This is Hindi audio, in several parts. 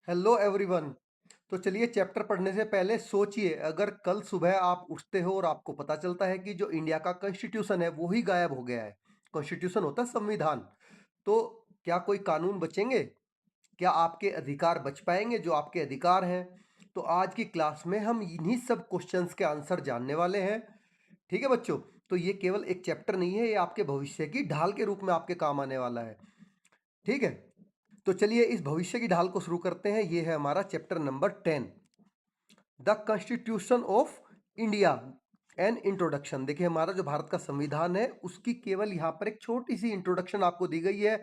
Hello everyone. तो चलिए चैप्टर पढ़ने से पहले सोचिए, अगर कल सुबह आप उठते हो और आपको पता चलता है कि जो इंडिया का कॉन्स्टिट्यूशन है वो ही गायब हो गया है। कॉन्स्टिट्यूशन होता है संविधान। तो क्या कोई कानून बचेंगे? क्या आपके अधिकार बच पाएंगे जो आपके अधिकार हैं? तो आज की क्लास में हम इन्हीं सब क्वेश्चंस के आंसर जानने वाले हैं। ठीक है बच्चों। तो ये केवल एक चैप्टर नहीं है, ये आपके भविष्य की ढाल के रूप में आपके काम आने वाला है। ठीक है। तो चलिए इस भविष्य की ढाल को शुरू करते हैं। ये है हमारा chapter number 10, the constitution of India an introduction. देखिए हमारा जो भारत का संविधान है उसकी केवल यहाँ पर एक छोटी सी इंट्रोडक्शन आपको दी गई है।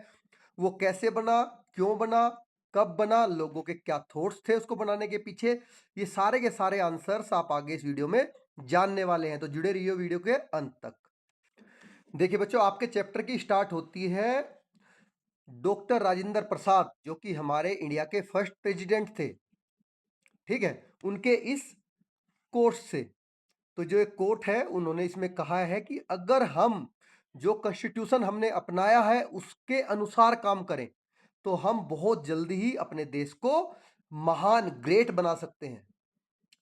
वो कैसे बना, क्यों बना, कब बना, लोगों के क्या थॉट्स थे उसको बनाने के पीछे, ये सारे के सारे आंसर्स आप आगे इस वीडियो में जानने वाले हैं। तो जुड़े रहिए वीडियो के अंत तक। देखिए बच्चों, आपके चैप्टर की स्टार्ट होती है डॉक्टर राजेंद्र प्रसाद, जो कि हमारे इंडिया के फर्स्ट प्रेसिडेंट थे। ठीक है, उनके इस कोर्ट से। तो जो एक कोर्ट है उन्होंने इसमें कहा है कि अगर हम जो कॉन्स्टिट्यूशन हमने अपनाया है उसके अनुसार काम करें तो हम बहुत जल्दी ही अपने देश को महान ग्रेट बना सकते हैं।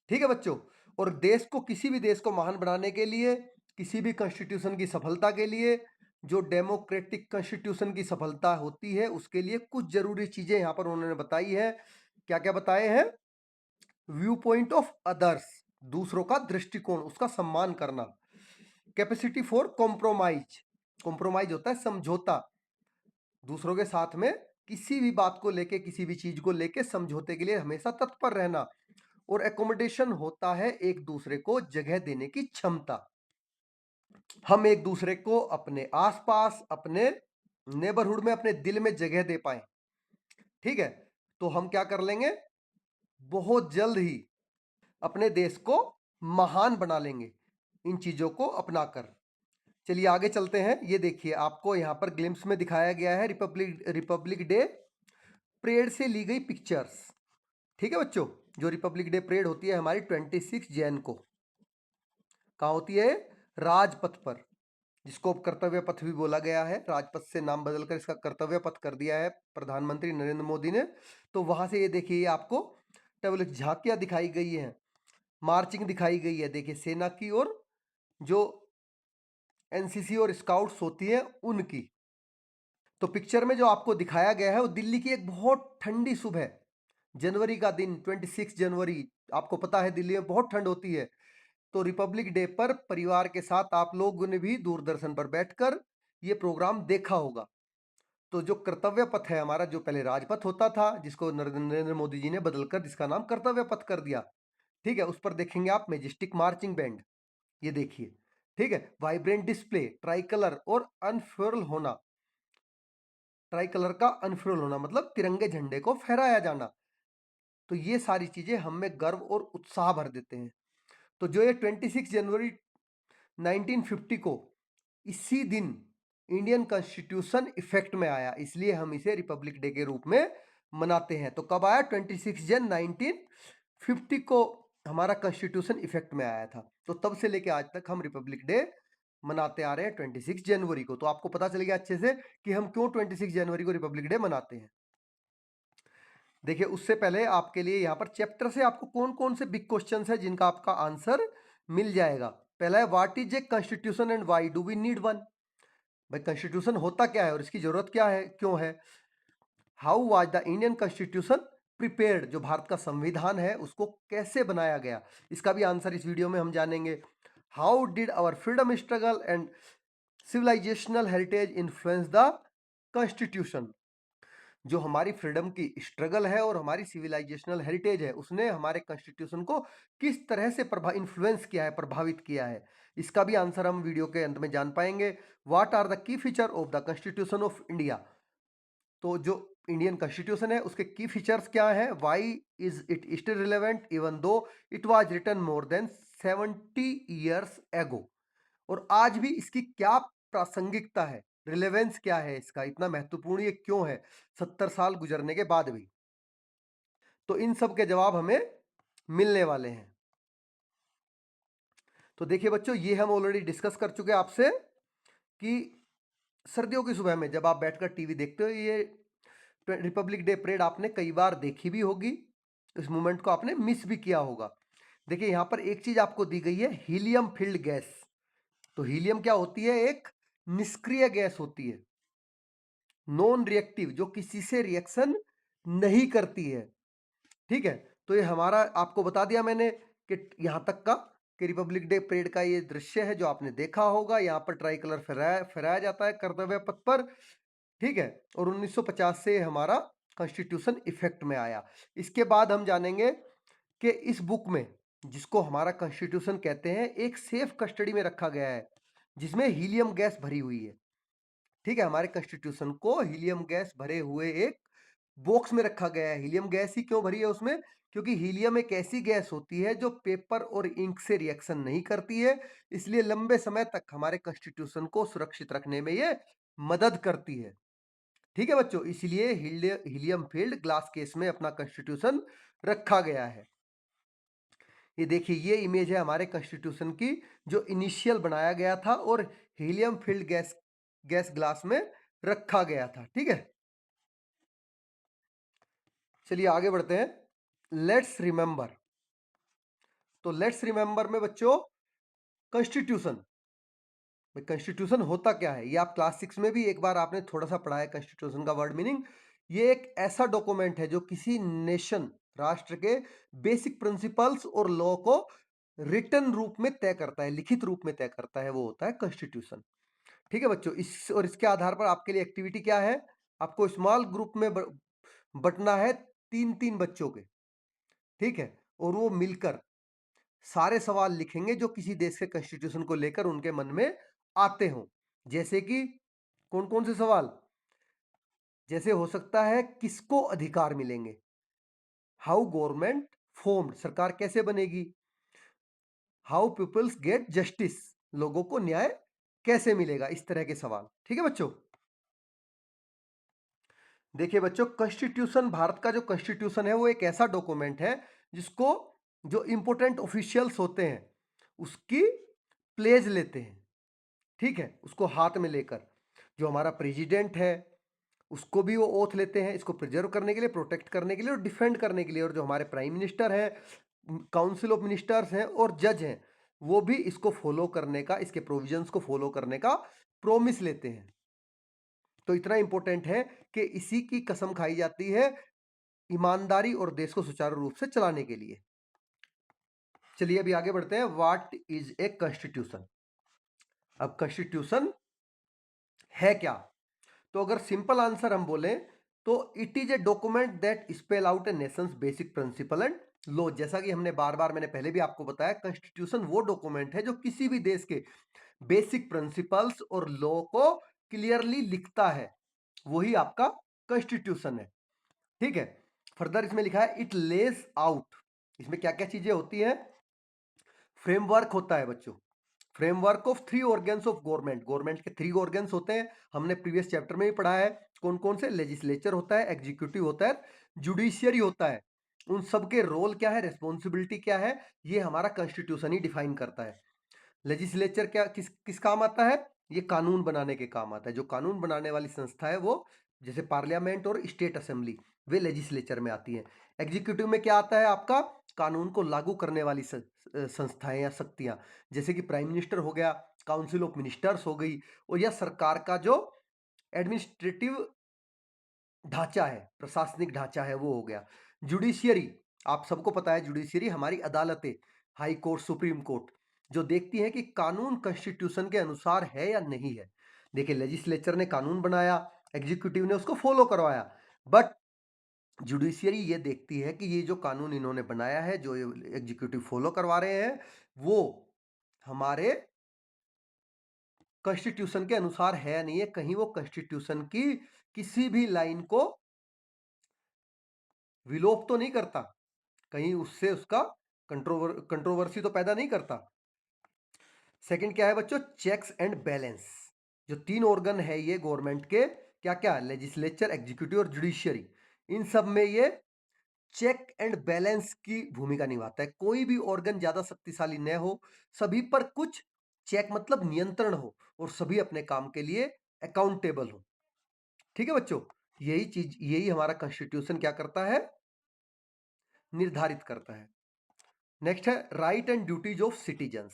ठीक है बच्चों। और देश को, किसी भी देश को महान बनाने के लिए, किसी भी कॉन्स्टिट्यूशन की सफलता के लिए, जो डेमोक्रेटिक कॉन्स्टिट्यूशन की सफलता होती है उसके लिए कुछ जरूरी चीजें यहां पर उन्होंने बताई है। क्या क्या बताए हैं? व्यू पॉइंट ऑफ अदर्स, दूसरों का दृष्टिकोण, उसका सम्मान करना। कैपेसिटी फॉर कॉम्प्रोमाइज, कॉम्प्रोमाइज होता है समझौता, दूसरों के साथ में किसी भी बात को लेके, किसी भी चीज को लेके समझौते के लिए हमेशा तत्पर रहना। और एकोमोडेशन होता है एक दूसरे को जगह देने की क्षमता। हम एक दूसरे को अपने आसपास, अपने नेबरहुड में, अपने दिल में जगह दे पाए। ठीक है। तो हम क्या कर लेंगे, बहुत जल्द ही अपने देश को महान बना लेंगे इन चीजों को अपनाकर। चलिए आगे चलते हैं। ये देखिए आपको यहाँ पर ग्लिम्स में दिखाया गया है रिपब्लिक डे परेड से ली गई पिक्चर्स। ठीक है बच्चों, जो रिपब्लिक डे परेड होती है हमारी 26 जैन को, कहाँ होती है? राजपथ पर, जिसको अब कर्तव्य पथ भी बोला गया है। राजपथ से नाम बदलकर इसका कर्तव्य पथ कर दिया है प्रधानमंत्री नरेंद्र मोदी ने। तो वहां से ये देखिए, ये आपको केवल झांकियां दिखाई गई है, मार्चिंग दिखाई गई है। देखिए सेना की और जो एनसीसी और स्काउट्स होती है उनकी। तो पिक्चर में जो आपको दिखाया गया है वो दिल्ली की एक बहुत ठंडी सुबह, जनवरी का दिन, 26 जनवरी। आपको पता है दिल्ली में बहुत ठंड होती है। तो रिपब्लिक डे पर परिवार के साथ आप लोगों ने भी दूरदर्शन पर बैठकर ये प्रोग्राम देखा होगा। तो जो कर्तव्य पथ है हमारा, जो पहले राजपथ होता था, जिसको नरेंद्र मोदी जी ने बदलकर जिसका नाम कर्तव्य पथ कर दिया। ठीक है, उस पर देखेंगे आप मेजेस्टिक मार्चिंग बैंड, ये देखिए। ठीक है, वाइब्रेंट डिस्प्ले, ट्राई कलर और अनफर्ल होना। ट्राई कलर का अनफर्ल होना मतलब तिरंगे झंडे को फहराया जाना। तो ये सारी चीजें हम में गर्व और उत्साह भर देते हैं। तो जो ये 26 जनवरी 1950 को, इसी दिन इंडियन कॉन्स्टिट्यूशन इफेक्ट में आया, इसलिए हम इसे रिपब्लिक डे के रूप में मनाते हैं। तो कब आया? 26 जन 1950 को हमारा कॉन्स्टिट्यूशन इफेक्ट में आया था। तो तब से लेके आज तक हम रिपब्लिक डे मनाते आ रहे हैं 26 जनवरी को। तो आपको पता चल गया अच्छे से कि हम क्यों 26 जनवरी को रिपब्लिक डे मनाते हैं। देखिए उससे पहले आपके लिए यहाँ पर चैप्टर से आपको कौन कौन से बिग क्वेश्चंस है जिनका आपका आंसर मिल जाएगा। पहला है, what is a constitution and why do we need one. भाई कॉन्स्टिट्यूशन होता क्या है और इसकी जरूरत क्या है, क्यों है? How was the Indian constitution prepared, जो भारत का संविधान है उसको कैसे बनाया गया, इसका भी आंसर इस वीडियो में हम जानेंगे। How did our freedom struggle and civilizational heritage influence the constitution, जो हमारी फ्रीडम की स्ट्रगल है और हमारी सिविलाइजेशनल हेरिटेज है उसने हमारे कॉन्स्टिट्यूशन को किस तरह से इन्फ्लुएंस किया है, प्रभावित किया है, इसका भी आंसर हम वीडियो के अंत में जान पाएंगे। What are the key feature of the constitution of India, तो जो इंडियन कॉन्स्टिट्यूशन है उसके की फीचर्स क्या है। Why is it still relevant even though it was written more than 70 years एगो, और आज भी इसकी क्या प्रासंगिकता है, रिलेवेंस क्या है, इसका इतना महत्वपूर्ण ये क्यों है 70 साल गुजरने के बाद भी। तो इन सब के जवाब हमें मिलने वाले हैं। तो देखिए बच्चों, ये हम ऑलरेडी डिस्कस कर चुके हैं आपसे कि सर्दियों की सुबह में जब आप बैठकर टीवी देखते हो, ये रिपब्लिक डे परेड आपने कई बार देखी भी होगी, इस मूवमेंट को आपने मिस भी किया होगा। देखिए यहां पर एक चीज आपको दी गई है, हीलियम फिल्ड गैस। तो हीलियम क्या होती है? एक निष्क्रिय गैस होती है, नॉन रिएक्टिव, जो किसी से रिएक्शन नहीं करती है। ठीक है, तो ये हमारा आपको बता दिया मैंने कि यहां तक का कि रिपब्लिक डे परेड का ये दृश्य है जो आपने देखा होगा। यहाँ पर ट्राई कलर फहराया जाता है कर्तव्य पथ पर। ठीक है, और 1950 से हमारा कॉन्स्टिट्यूशन इफेक्ट में आया। इसके बाद हम जानेंगे कि इस बुक में, जिसको हमारा कॉन्स्टिट्यूशन कहते हैं, एक सेफ कस्टडी में रखा गया है जिसमें हीलियम गैस भरी हुई है। ठीक है, हमारे कॉन्स्टिट्यूशन को हीलियम गैस भरे हुए एक बॉक्स में रखा गया है। हीलियम गैस ही क्यों भरी है उसमें? क्योंकि हीलियम एक ऐसी गैस होती है जो पेपर और इंक से रिएक्शन नहीं करती है, इसलिए लंबे समय तक हमारे कॉन्स्टिट्यूशन को सुरक्षित रखने में ये मदद करती है। ठीक है बच्चों, इसलिए हीलियम फील्ड ग्लास केस में अपना कॉन्स्टिट्यूशन रखा गया है। ये देखिए, ये इमेज है हमारे कॉन्स्टिट्यूशन की, जो इनिशियल बनाया गया था और हीलियम फील्ड गैस ग्लास में रखा गया था। ठीक है, चलिए आगे बढ़ते हैं। Let's remember. तो लेट्स रिमेंबर में बच्चों कॉन्स्टिट्यूशन, कॉन्स्टिट्यूशन होता क्या है ये आप क्लास 6 में भी एक बार आपने थोड़ा सा पढ़ा है, कॉन्स्टिट्यूशन का वर्ड मीनिंग। ये एक ऐसा डॉक्यूमेंट है जो किसी नेशन, राष्ट्र के बेसिक प्रिंसिपल्स और लॉ को रिटन रूप में तय करता है, लिखित रूप में तय करता है, वो होता है कॉन्स्टिट्यूशन। ठीक है बच्चों, इस और इसके आधार पर आपके लिए एक्टिविटी क्या है? आपको स्मॉल ग्रुप में बटना है, 3-3 बच्चों के। ठीक है, और वो मिलकर सारे सवाल लिखेंगे जो किसी देश के कॉन्स्टिट्यूशन को लेकर उनके मन में आते हों। जैसे कि कौन कौन से सवाल? जैसे हो सकता है किसको अधिकार मिलेंगे, हाउ गवर्नमेंट फॉर्म्ड, सरकार कैसे बनेगी, हाउ पीपल्स गेट जस्टिस, लोगों को न्याय कैसे मिलेगा, इस तरह के सवाल। ठीक है बच्चों, देखिए बच्चों, कॉन्स्टिट्यूशन, भारत का जो कॉन्स्टिट्यूशन है वो एक ऐसा डॉक्यूमेंट है जिसको जो इंपोर्टेंट ऑफिशियल्स होते हैं उसकी प्लेज लेते हैं। ठीक है, उसको हाथ में लेकर, जो हमारा प्रेसिडेंट है उसको भी वो ओथ लेते हैं, इसको प्रिजर्व करने के लिए, प्रोटेक्ट करने के लिए और डिफेंड करने के लिए। और जो हमारे प्राइम मिनिस्टर हैं, काउंसिल ऑफ मिनिस्टर्स हैं और जज हैं, वो भी इसको फॉलो करने का, इसके प्रोविजंस को फॉलो करने का प्रोमिस लेते हैं। तो इतना इंपॉर्टेंट है कि इसी की कसम खाई जाती है ईमानदारी और देश को सुचारू रूप से चलाने के लिए। चलिए अभी आगे बढ़ते हैं। What is a constitution? अब कॉन्स्टिट्यूशन है क्या? तो अगर सिंपल आंसर हम बोलें तो it is a document that spell out A Nations basic principle and law. जैसा कि हमने बार बार, मैंने पहले भी आपको बताया, कॉन्स्टिट्यूशन वो डॉक्यूमेंट है जो किसी भी देश के बेसिक प्रिंसिपल्स और लॉ को क्लियरली लिखता है, वही आपका कॉन्स्टिट्यूशन है। ठीक है, फर्दर इसमें लिखा है इट लेज आउट, इसमें क्या क्या चीजें होती है? फ्रेमवर्क होता है बच्चों, framework of 3 organs of government. Government के 3 ऑर्गन्स होते हैं, हमने प्रीवियस चैप्टर में भी पढ़ा है कौन कौन से। लेजिस्लेचर होता है, एग्जीक्यूटिव होता है, जुडिशियरी होता है। उन सबके रोल क्या है, रिस्पॉन्सिबिलिटी क्या है, ये हमारा कॉन्स्टिट्यूशन ही डिफाइन करता है। लेजिस्लेचर क्या किस किस काम आता है? ये कानून बनाने के काम आता है। जो कानून बनाने वाली संस्था है वो, जैसे पार्लियामेंट और स्टेट असेंबली, वे लेजिस्लेचर में आती हैं। एग्जीक्यूटिव में क्या आता है आपका? कानून को लागू करने वाली संस्थाएं या शक्तियां, जैसे कि प्राइम मिनिस्टर हो गया, काउंसिल ऑफ मिनिस्टर्स हो गई, और या सरकार का जो एडमिनिस्ट्रेटिव ढांचा है, प्रशासनिक ढांचा है, वो हो गया। जुडिशियरी, आप सबको पता है, जुडिशियरी हमारी अदालतें, हाई कोर्ट, सुप्रीम कोर्ट, जो देखती है कि कानून कॉन्स्टिट्यूशन के अनुसार है या नहीं है। देखिए, लेजिस्लेचर ने कानून बनाया, एग्जीक्यूटिव ने उसको फॉलो करवाया, बट जुडिशियरी ये देखती है कि ये जो कानून इन्होंने बनाया है, जो एग्जीक्यूटिव फॉलो करवा रहे हैं, वो हमारे कॉन्स्टिट्यूशन के अनुसार है या नहीं है। कहीं वो कॉन्स्टिट्यूशन की किसी भी लाइन को विलोप तो नहीं करता, कहीं उससे उसका कंट्रोवर्सी तो पैदा नहीं करता। सेकंड क्या है बच्चों? Checks and balance. जो 3 ऑर्गन है ये गवर्नमेंट के, क्या क्या? लेजिस्लेचर, एग्जीक्यूटिव और जुडिशियरी, इन सब में ये चेक एंड बैलेंस की भूमिका निभाता है। कोई भी ऑर्गन ज्यादा शक्तिशाली न हो, सभी पर कुछ चेक मतलब नियंत्रण हो, और सभी अपने काम के लिए अकाउंटेबल हो। ठीक है बच्चों, यही हमारा कॉन्स्टिट्यूशन क्या करता है, निर्धारित करता है। नेक्स्ट है right and duties of citizens.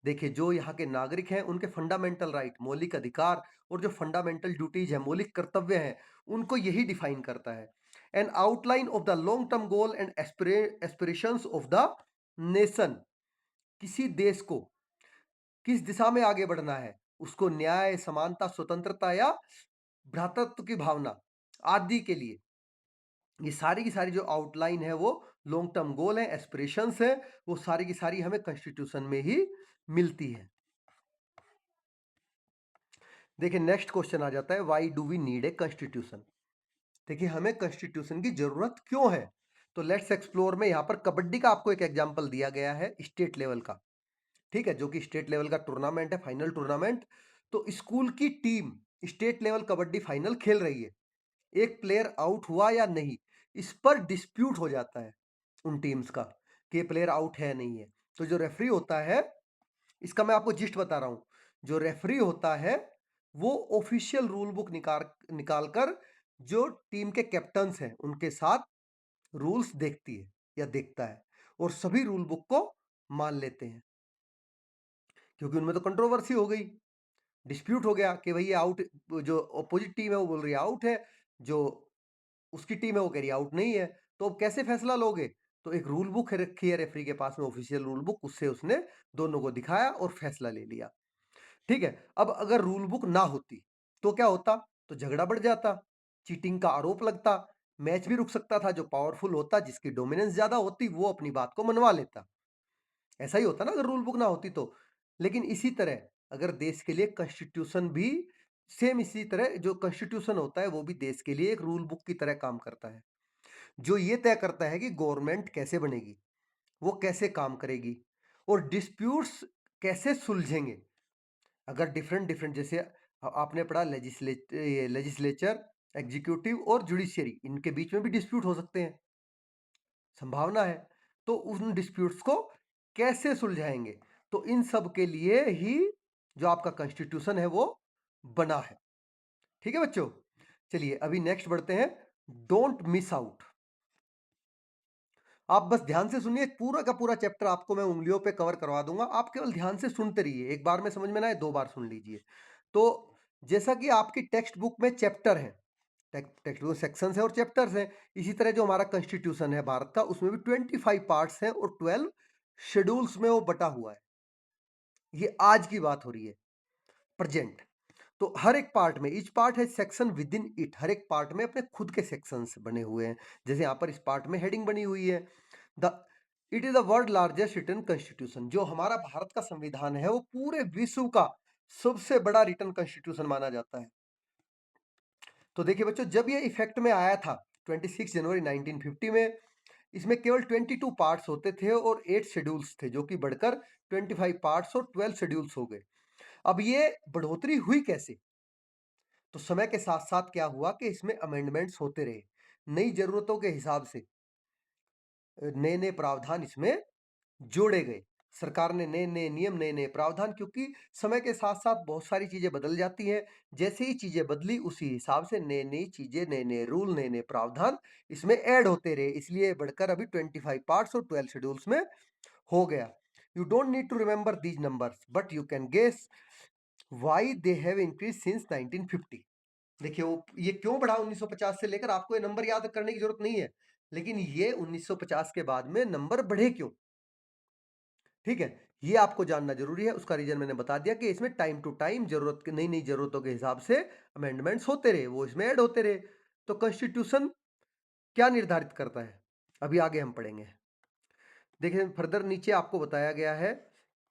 देखिए, जो यहाँ के नागरिक हैं उनके फंडामेंटल राइट, मौलिक अधिकार, और जो फंडामेंटल ड्यूटीज है, मौलिक कर्तव्य हैं, उनको यही डिफाइन करता है। N outline of the long term goal and aspirations of the nation. किसी देश को किस दिशा में आगे बढ़ना है, उसको न्याय, समानता, स्वतंत्रता या भ्रातृत्व की भावना आदि के लिए, ये सारी की सारी जो आउटलाइन है वो लॉन्ग टर्म गोल है, एस्पिरेशंस है, वो सारी की सारी हमें कॉन्स्टिट्यूशन में ही मिलती है। देखिए, नेक्स्ट क्वेश्चन आ जाता है, why do we need a constitution. देखिए, हमें कॉन्स्टिट्यूशन की जरूरत क्यों है, तो लेट्स एक्सप्लोर में यहाँ पर कबड्डी का आपको एक एग्जांपल दिया गया है, स्टेट लेवल का। ठीक है, जो कि स्टेट लेवल का टूर्नामेंट है, फाइनल टूर्नामेंट। तो स्कूल की team state level kabaddi final खेल रही है, एक प्लेयर आउट हुआ या नहीं, इस पर डिस्प्यूट हो जाता है उन टीम्स का कि ये प्लेयर आउट है नहीं है। तो जो रेफरी होता है, इसका मैं आपको जिस्ट बता रहा हूं, जो रेफरी होता है वो ऑफिशियल रूल बुक निकाल कर जो टीम के कैप्टन्स हैं उनके साथ रूल्स देखती है या देखता है, और सभी रूल बुक को मान लेते हैं, क्योंकि उनमें तो कंट्रोवर्सी हो गई, डिस्प्यूट हो गया कि भाई ये आउट, जो अपोजिट टीम है वो बोल रही है आउट है, जो उसकी टीम है वो कह रही है आउट नहीं है। तो अब कैसे फैसला लोगे, तो एक रूल बुक रखी है रेफरी के पास में, ऑफिशियल रूल बुक, उससे उसने दोनों को दिखाया और फैसला ले लिया। ठीक है, अब अगर रूल बुक ना होती तो क्या होता, तो झगड़ा बढ़ जाता, चीटिंग का आरोप लगता, मैच भी रुक सकता था, जो पावरफुल होता, जिसकी डोमिनेंस ज्यादा होती, वो अपनी बात को मनवा लेता। ऐसा ही होता ना अगर रूल बुक ना होती तो। लेकिन इसी तरह अगर देश के लिए कॉन्स्टिट्यूशन भी सेम, इसी तरह जो कॉन्स्टिट्यूशन होता है वो भी देश के लिए एक रूल बुक की तरह काम करता है, जो ये तय करता है कि गवर्नमेंट कैसे बनेगी, वो कैसे काम करेगी, और डिस्प्यूट्स कैसे सुलझेंगे। अगर डिफरेंट डिफरेंट, जैसे आपने पढ़ा लेजिस्लेचर, एग्जीक्यूटिव और जुडिशियरी, इनके बीच में भी डिस्प्यूट हो सकते हैं, संभावना है। तो उन डिस्प्यूट्स को कैसे सुलझाएंगे, तो इन सब के लिए ही जो आपका कॉन्स्टिट्यूशन है वो बना है। ठीक है बच्चों, चलिए अभी नेक्स्ट बढ़ते हैं, डोंट मिस आउट। आप बस ध्यान से सुनिए, पूरा का पूरा चैप्टर आपको मैं उंगलियों पे कवर करवा दूंगा, आप केवल ध्यान से सुनते रहिए, एक बार में समझ में ना आए 2 बार सुन लीजिए। तो जैसा कि आपकी टेक्स्ट बुक में चैप्टर है, टेक्स्ट बुक सेक्शंस है और चैप्टर्स हैं, इसी तरह जो हमारा कॉन्स्टिट्यूशन है भारत का, उसमें भी 25 पार्ट्स हैं और 12 शेड्यूल्स में वो बटा हुआ है। ये आज की बात हो रही है, प्रेजेंट। तो हर एक पार्ट में, ईच पार्ट है सेक्शन विद इन इट, हर एक पार्ट में अपने खुद के सेक्शंस बने हुए हैं। जैसे यहाँ पर इस पार्ट में हेडिंग बनी हुई है, the it is the world largest written constitution. जो हमारा भारत का संविधान है वो पूरे विश्व का सबसे बड़ा रिटन कॉन्स्टिट्यूशन माना जाता है। तो देखिए बच्चों, जब ये इफेक्ट में आया था 26 जनवरी 1950 में, इसमें केवल 22 पार्ट्स होते थे और 8 शेड्यूल्स थे, जो कि बढ़कर 25 पार्ट्स और 12 शेड्यूल्स हो गए। अब ये बढ़ोतरी हुई कैसे, तो समय के साथ साथ क्या हुआ कि इसमें अमेंडमेंट्स होते रहे, नई जरूरतों के हिसाब से नए नए प्रावधान इसमें जोड़े गए, सरकार ने नए नए नियम, नए नए प्रावधान, क्योंकि समय के साथ साथ बहुत सारी चीजें बदल जाती हैं, जैसे ही चीजें बदली उसी हिसाब से नई नई चीजें, नए नए रूल, नए नए प्रावधान इसमें ऐड होते रहे, इसलिए बढ़कर अभी 25 पार्ट्स और 12 शेड्यूल्स में हो गया। You don't need to remember these numbers but you can guess why they have increase since 1950। देखिए, वो ये क्यों बढ़ा 1950 से लेकर, आपको ये नंबर याद करने की जरूरत नहीं है, लेकिन ये 1950 के बाद में नंबर बढ़े क्यों, ठीक है, ये आपको जानना जरूरी है। उसका रीजन मैंने बता दिया कि इसमें टाइम टू टाइम जरूरत के, नई नई जरूरतों के हिसाब से अमेंडमेंट्स होते रहे, वो इसमें ऐड होते रहे। तो कॉन्स्टिट्यूशन क्या निर्धारित करता है, अभी आगे हम पढ़ेंगे। देखिए फर्दर नीचे आपको बताया गया है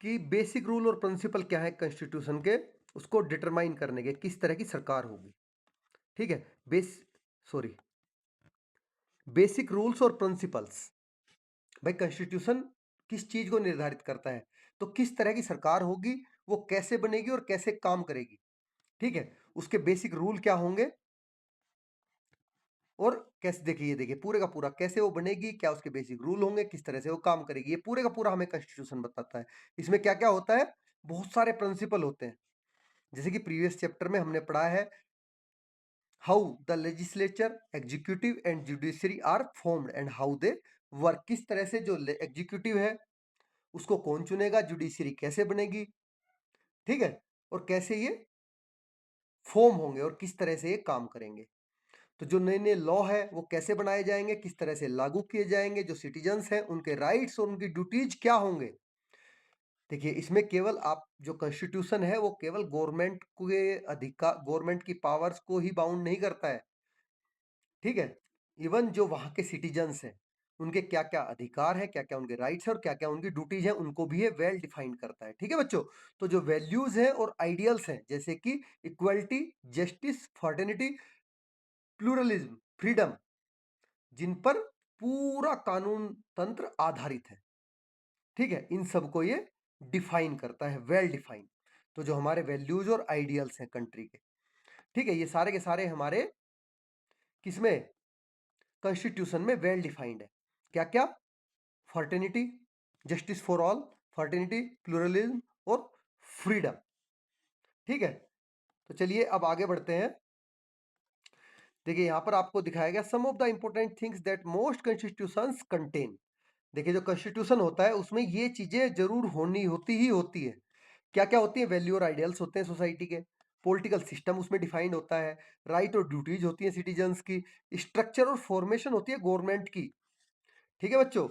कि बेसिक रूल और प्रिंसिपल क्या है कॉन्स्टिट्यूशन के, उसको डिटरमाइन करने के, किस तरह की सरकार होगी। ठीक है, बेसिक रूल्स और प्रिंसिपल्स, भाई कॉन्स्टिट्यूशन किस चीज को निर्धारित करता है, तो किस तरह की सरकार होगी, वो कैसे बनेगी और कैसे काम करेगी। ठीक है, उसके बेसिक रूल क्या होंगे और कैसे, देखिए पूरे का पूरा कैसे वो बनेगी, क्या उसके बेसिक रूल होंगे, किस तरह से वो काम करेगी, ये पूरे का पूरा हमें कॉन्स्टिट्यूशन बताता है। इसमें क्या क्या होता है, बहुत सारे प्रिंसिपल होते हैं, जैसे कि प्रीवियस चैप्टर में हमने पढ़ा है, how the legislature, executive and judiciary are formed and how they work. किस तरह से जो एग्जीक्यूटिव है उसको कौन चुनेगा, जुडिशरी कैसे बनेगी, ठीक है, और कैसे ये फॉर्म होंगे और किस तरह से ये काम करेंगे। तो जो नए नए लॉ है वो कैसे बनाए जाएंगे, किस तरह से लागू किए जाएंगे, जो सिटीजन्स हैं उनके राइट्स और उनकी ड्यूटीज क्या होंगे। देखिए इसमें केवल आप जो कॉन्स्टिट्यूशन है वो केवल गवर्नमेंट के अधिकार, गवर्नमेंट की पावर्स को ही बाउंड नहीं करता है, ठीक है, इवन जो वहां के सिटीजन्स हैं उनके क्या क्या अधिकार है, क्या क्या उनके राइट्स है और क्या क्या उनकी ड्यूटीज है, उनको भी ये वेल डिफाइंड करता है, ठीक है बच्चों। तो जो वैल्यूज हैं और आइडियल्स हैं जैसे कि equality, justice, fraternity, pluralism, freedom, जिन पर पूरा कानून तंत्र आधारित है, ठीक है, इन सबको ये डिफाइन करता है, वेल डिफाइन। तो जो हमारे वैल्यूज और आइडियल्स हैं कंट्री के, ठीक है, ये सारे के सारे हमारे किसमें, कॉन्स्टिट्यूशन में वेल डिफाइंड है। क्या क्या, fraternity, justice for all, fraternity, pluralism और फ्रीडम, ठीक है। तो चलिए अब आगे बढ़ते हैं। देखिए यहां पर आपको दिखाया गया some of the important things that most constitutions contain. देखिए जो कॉन्स्टिट्यूशन होता है उसमें ये चीजें जरूर होती ही होती है। क्या क्या होती है, वैल्यू और आइडियल्स होते हैं सोसाइटी के, पॉलिटिकल सिस्टम उसमें डिफाइंड होता है, राइट और ड्यूटीज होती है सिटीजन्स की, स्ट्रक्चर और फॉर्मेशन होती है गवर्नमेंट की, ठीक है बच्चों,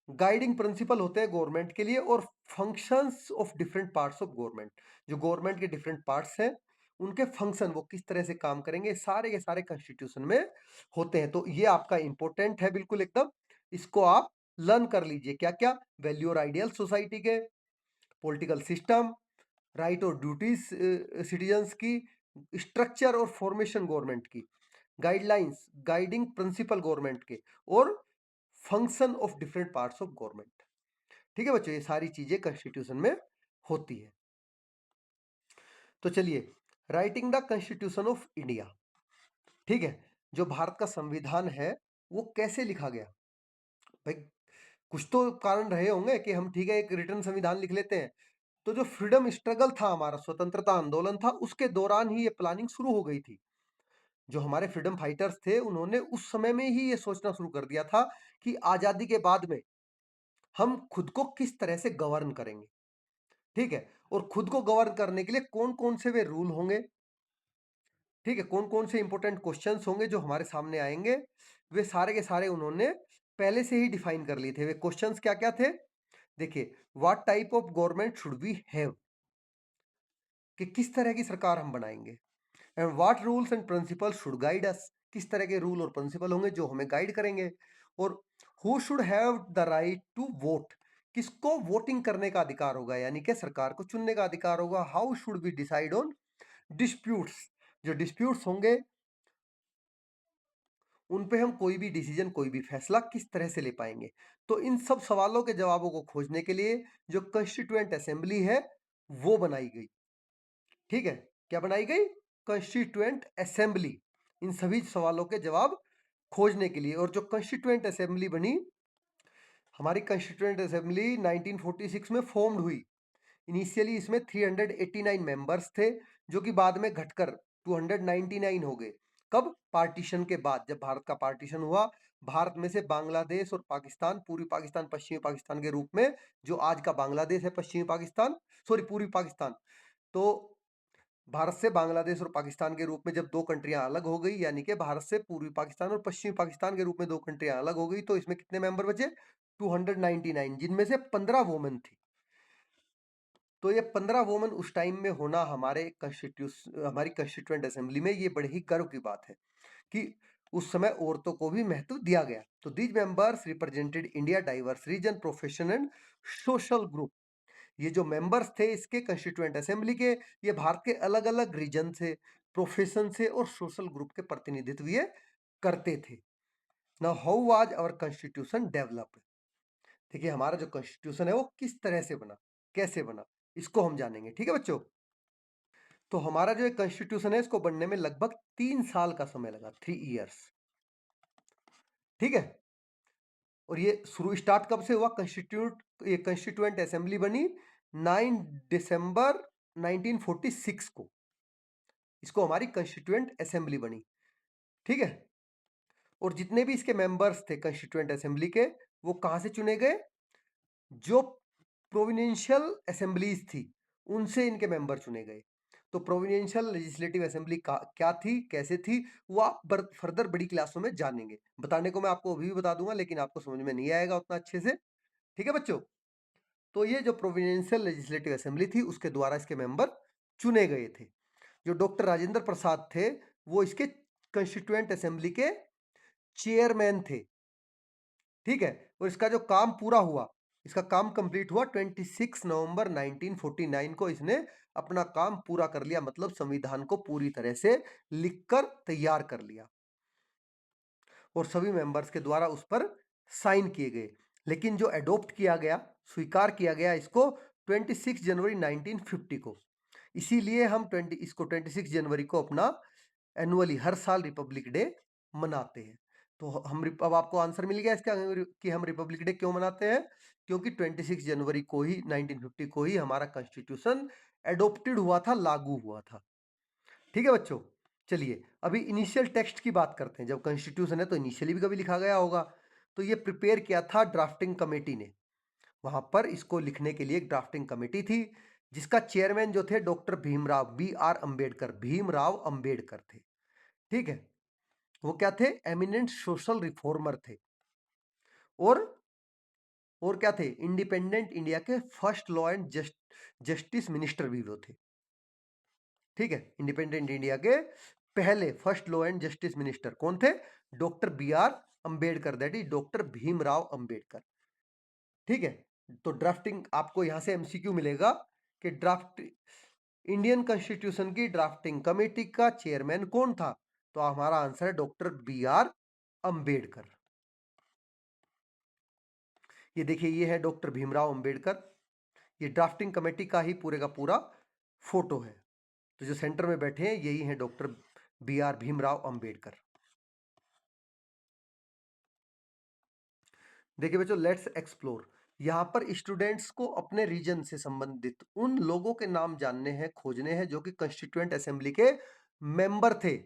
गाइडिंग प्रिंसिपल होते हैं गवर्नमेंट के लिए, और functions of different parts of government, जो गवर्नमेंट के डिफरेंट पार्ट्स हैं उनके फंक्शन वो किस तरह से काम करेंगे, सारे के सारे कॉन्स्टिट्यूशन में होते हैं। तो ये आपका इंपॉर्टेंट है बिल्कुल एकदम, इसको आप लर्न कर लीजिए। क्या क्या, वैल्यू और आइडियल सोसाइटी के, पॉलिटिकल सिस्टम, राइट और ड्यूटीज सिटीजन्स की, स्ट्रक्चर और फॉर्मेशन गवर्नमेंट की, गाइडलाइंस, गाइडिंग प्रिंसिपल गवर्नमेंट के, और function of different parts of government, ठीक है बच्चों, ये सारी चीजें कॉन्स्टिट्यूशन में होती है। तो चलिए, writing the constitution of India, ठीक है, जो भारत का संविधान है वो कैसे लिखा गया। भाई कुछ तो कारण रहे होंगे कि हम, ठीक है, एक रिटर्न संविधान लिख लेते हैं। तो जो फ्रीडम स्ट्रगल था, हमारा स्वतंत्रता आंदोलन था, उसके दौरान ही ये प्लानिंग शुरू हो गई थी। जो हमारे फ्रीडम फाइटर्स थे उन्होंने उस समय में ही ये सोचना शुरू कर दिया था कि आजादी के बाद में हम खुद को किस तरह से गवर्न करेंगे, ठीक है, और खुद को गवर्न करने के लिए कौन कौन से वे रूल होंगे, ठीक है, कौन कौन से इंपॉर्टेंट क्वेश्चंस होंगे जो हमारे सामने आएंगे, वे सारे के सारे उन्होंने पहले से ही डिफाइन कर लिए थे। वे क्वेश्चंस क्या क्या थे, देखिए, what type of government should we have, कि किस तरह की सरकार हम बनाएंगे, and what rules and principle should guide us, किस तरह के रूल और प्रिंसिपल होंगे जो हमें गाइड करेंगे, और who should have the right to vote, किसको वोटिंग करने का अधिकार होगा, यानी कि सरकार को चुनने का अधिकार होगा। How should be decide on disputes, जो डिस्प्यूट्स होंगे उन पे हम कोई भी डिसीजन, कोई भी फैसला किस तरह से ले पाएंगे। तो इन सब सवालों के जवाबों को खोजने के लिए जो कॉन्स्टिट्यूएंट असेंबली है वो बनाई गई, ठीक है, क्या बनाई गई, कॉन्स्टिट्यूएंट असेंबली, इन सभी सवालों के जवाब खोजने के लिए। और जो कॉन्स्टिट्यूएंट असेंबली बनी, हमारी कॉन्स्टिट्यूएंट असेंबली 1946 में फॉर्म्ड हुई। इनिशियली इसमें 389 मेंबर्स थे, जो कि बाद में घटकर 299 हो गए। कब, पार्टीशन के बाद, जब भारत का पार्टीशन हुआ, भारत में से बांग्लादेश और पाकिस्तान, पूर्वी पाकिस्तान पश्चिमी पाकिस्तान के रूप में, जो आज का बांग्लादेश है, पश्चिमी पाकिस्तान, सॉरी पूर्वी पाकिस्तान, तो भारत से बांग्लादेश और पाकिस्तान के रूप में जब दो कंट्रियां अलग हो गई, यानी कि भारत से पूर्वी पाकिस्तान और पश्चिमी पाकिस्तान के रूप में दो कंट्रियां अलग हो गई, तो इसमें कितने मेंबर बचे, 299, जिनमें से 15 वोमेन थी। तो ये 15 वोमेन उस टाइम में होना हमारी कॉन्स्टिट्यूएंट असेंबली में, ये बड़े ही गर्व की बात है कि उस समय औरतों को भी महत्व दिया गया। तो these members represented India diverse region, profession and social group. ये जो मेंबर्स थे इसके कॉन्स्टिट्यूएंट असेंबली के, ये भारत के अलग अलग रीजन से, प्रोफेशन से और सोशल ग्रुप के प्रतिनिधित्व ये करते थे। Now how was our constitution developed, देखिए हमारा जो कॉन्स्टिट्यूशन है वो किस तरह से बना, कैसे बना, इसको हम जानेंगे, ठीक है बच्चों। तो हमारा जो कॉन्स्टिट्यूशन है इसको बनने में लगभग 3 साल का समय लगा, 3 इयर्स, ठीक है। और ये शुरू स्टार्ट कब से हुआ, ये कॉन्स्टिट्यूएंट असेंबली बनी 9 दिसंबर 1946 को, इसको हमारी कॉन्स्टिट्यूएंट असेंबली बनी। ठीक है। और जितने भी इसके मेंबर्स थे कॉन्स्टिट्यूएंट असेंबली के, वो कहां से चुने गए? जो प्रोविडेंशियल असेंबलीज थी उनसे इनके मेंबर चुने गए। तो प्रोविडेंशियल लेजिस्लेटिव असेंबली क्या थी, कैसे थी, वो आप फर्दर बड़ी क्लासों में जानेंगे। बताने को मैं आपको अभी भी बता दूंगा, लेकिन आपको समझ में नहीं आएगा उतना अच्छे से। ठीक है बच्चों, तो ये जो प्रोविडेंशियल लेजिस्लेटिव असेंबली थी उसके द्वारा इसके मेंबर चुने गए थे। जो डॉक्टर राजेंद्र प्रसाद थे वो इसके कंस्टिट्यूएंट असेंबली के चेयरमैन थे। ठीक है, और इसका जो काम पूरा हुआ, इसका काम कंप्लीट हुआ 26 नवंबर 1949 को इसने अपना काम पूरा कर लिया, मतलब संविधान को पूरी तरह से लिखकर तैयार कर लिया और सभी मेंबर्स के द्वारा उस पर साइन किए गए। लेकिन जो एडॉप्ट किया गया, स्वीकार किया गया इसको 26 जनवरी 1950 को। इसीलिए हम 26 जनवरी को अपना एनुअली हर साल रिपब्लिक डे मनाते हैं। तो अब आपको आंसर मिल गया इसका कि हम रिपब्लिक डे क्यों मनाते हैं, क्योंकि 26 जनवरी को ही 1950 को ही हमारा कॉन्स्टिट्यूशन एडॉप्टेड हुआ था, लागू हुआ था। ठीक है बच्चों, चलिए अभी इनिशियल टेक्स्ट की बात करते हैं। जब कॉन्स्टिट्यूशन है तो इनिशियली भी कभी लिखा गया होगा। तो ये प्रिपेयर किया था ड्राफ्टिंग कमेटी ने। वहां पर इसको लिखने के लिए एक ड्राफ्टिंग कमेटी थी, जिसका चेयरमैन जो थे डॉक्टर भीमराव B.R. अंबेडकर, भीमराव अंबेडकर थे। ठीक है, वो क्या थे? एमिनेंट सोशल रिफॉर्मर थे। और क्या थे? इंडिपेंडेंट इंडिया के first law and justice minister भी वो थे। ठीक है, इंडिपेंडेंट इंडिया के पहले first law and justice minister कौन थे? Doctor B.R. Ambedkar, that is doctor Bhimrao Ambedkar. ठीक है, तो ड्राफ्टिंग आपको यहां से MCQ मिलेगा कि ड्राफ्ट इंडियन कॉन्स्टिट्यूशन की ड्राफ्टिंग कमेटी का चेयरमैन कौन था? तो हमारा आंसर है डॉक्टर B.R. अंबेडकर। ये देखिए, ये है डॉक्टर भीमराव अंबेडकर। ये ड्राफ्टिंग कमेटी का ही पूरे का पूरा फोटो है। तो जो सेंटर में बैठे हैं यही है डॉक्टर B.R. भीमराव अंबेडकर। देखिए बच्चों, लेट्स एक्सप्लोर। यहाँ पर स्टूडेंट्स को अपने रीजन से संबंधित उन लोगों के नाम जानने हैं, खोजने हैं जो कि कंस्टिट्यूएंट असेंबली के मेंबर थे।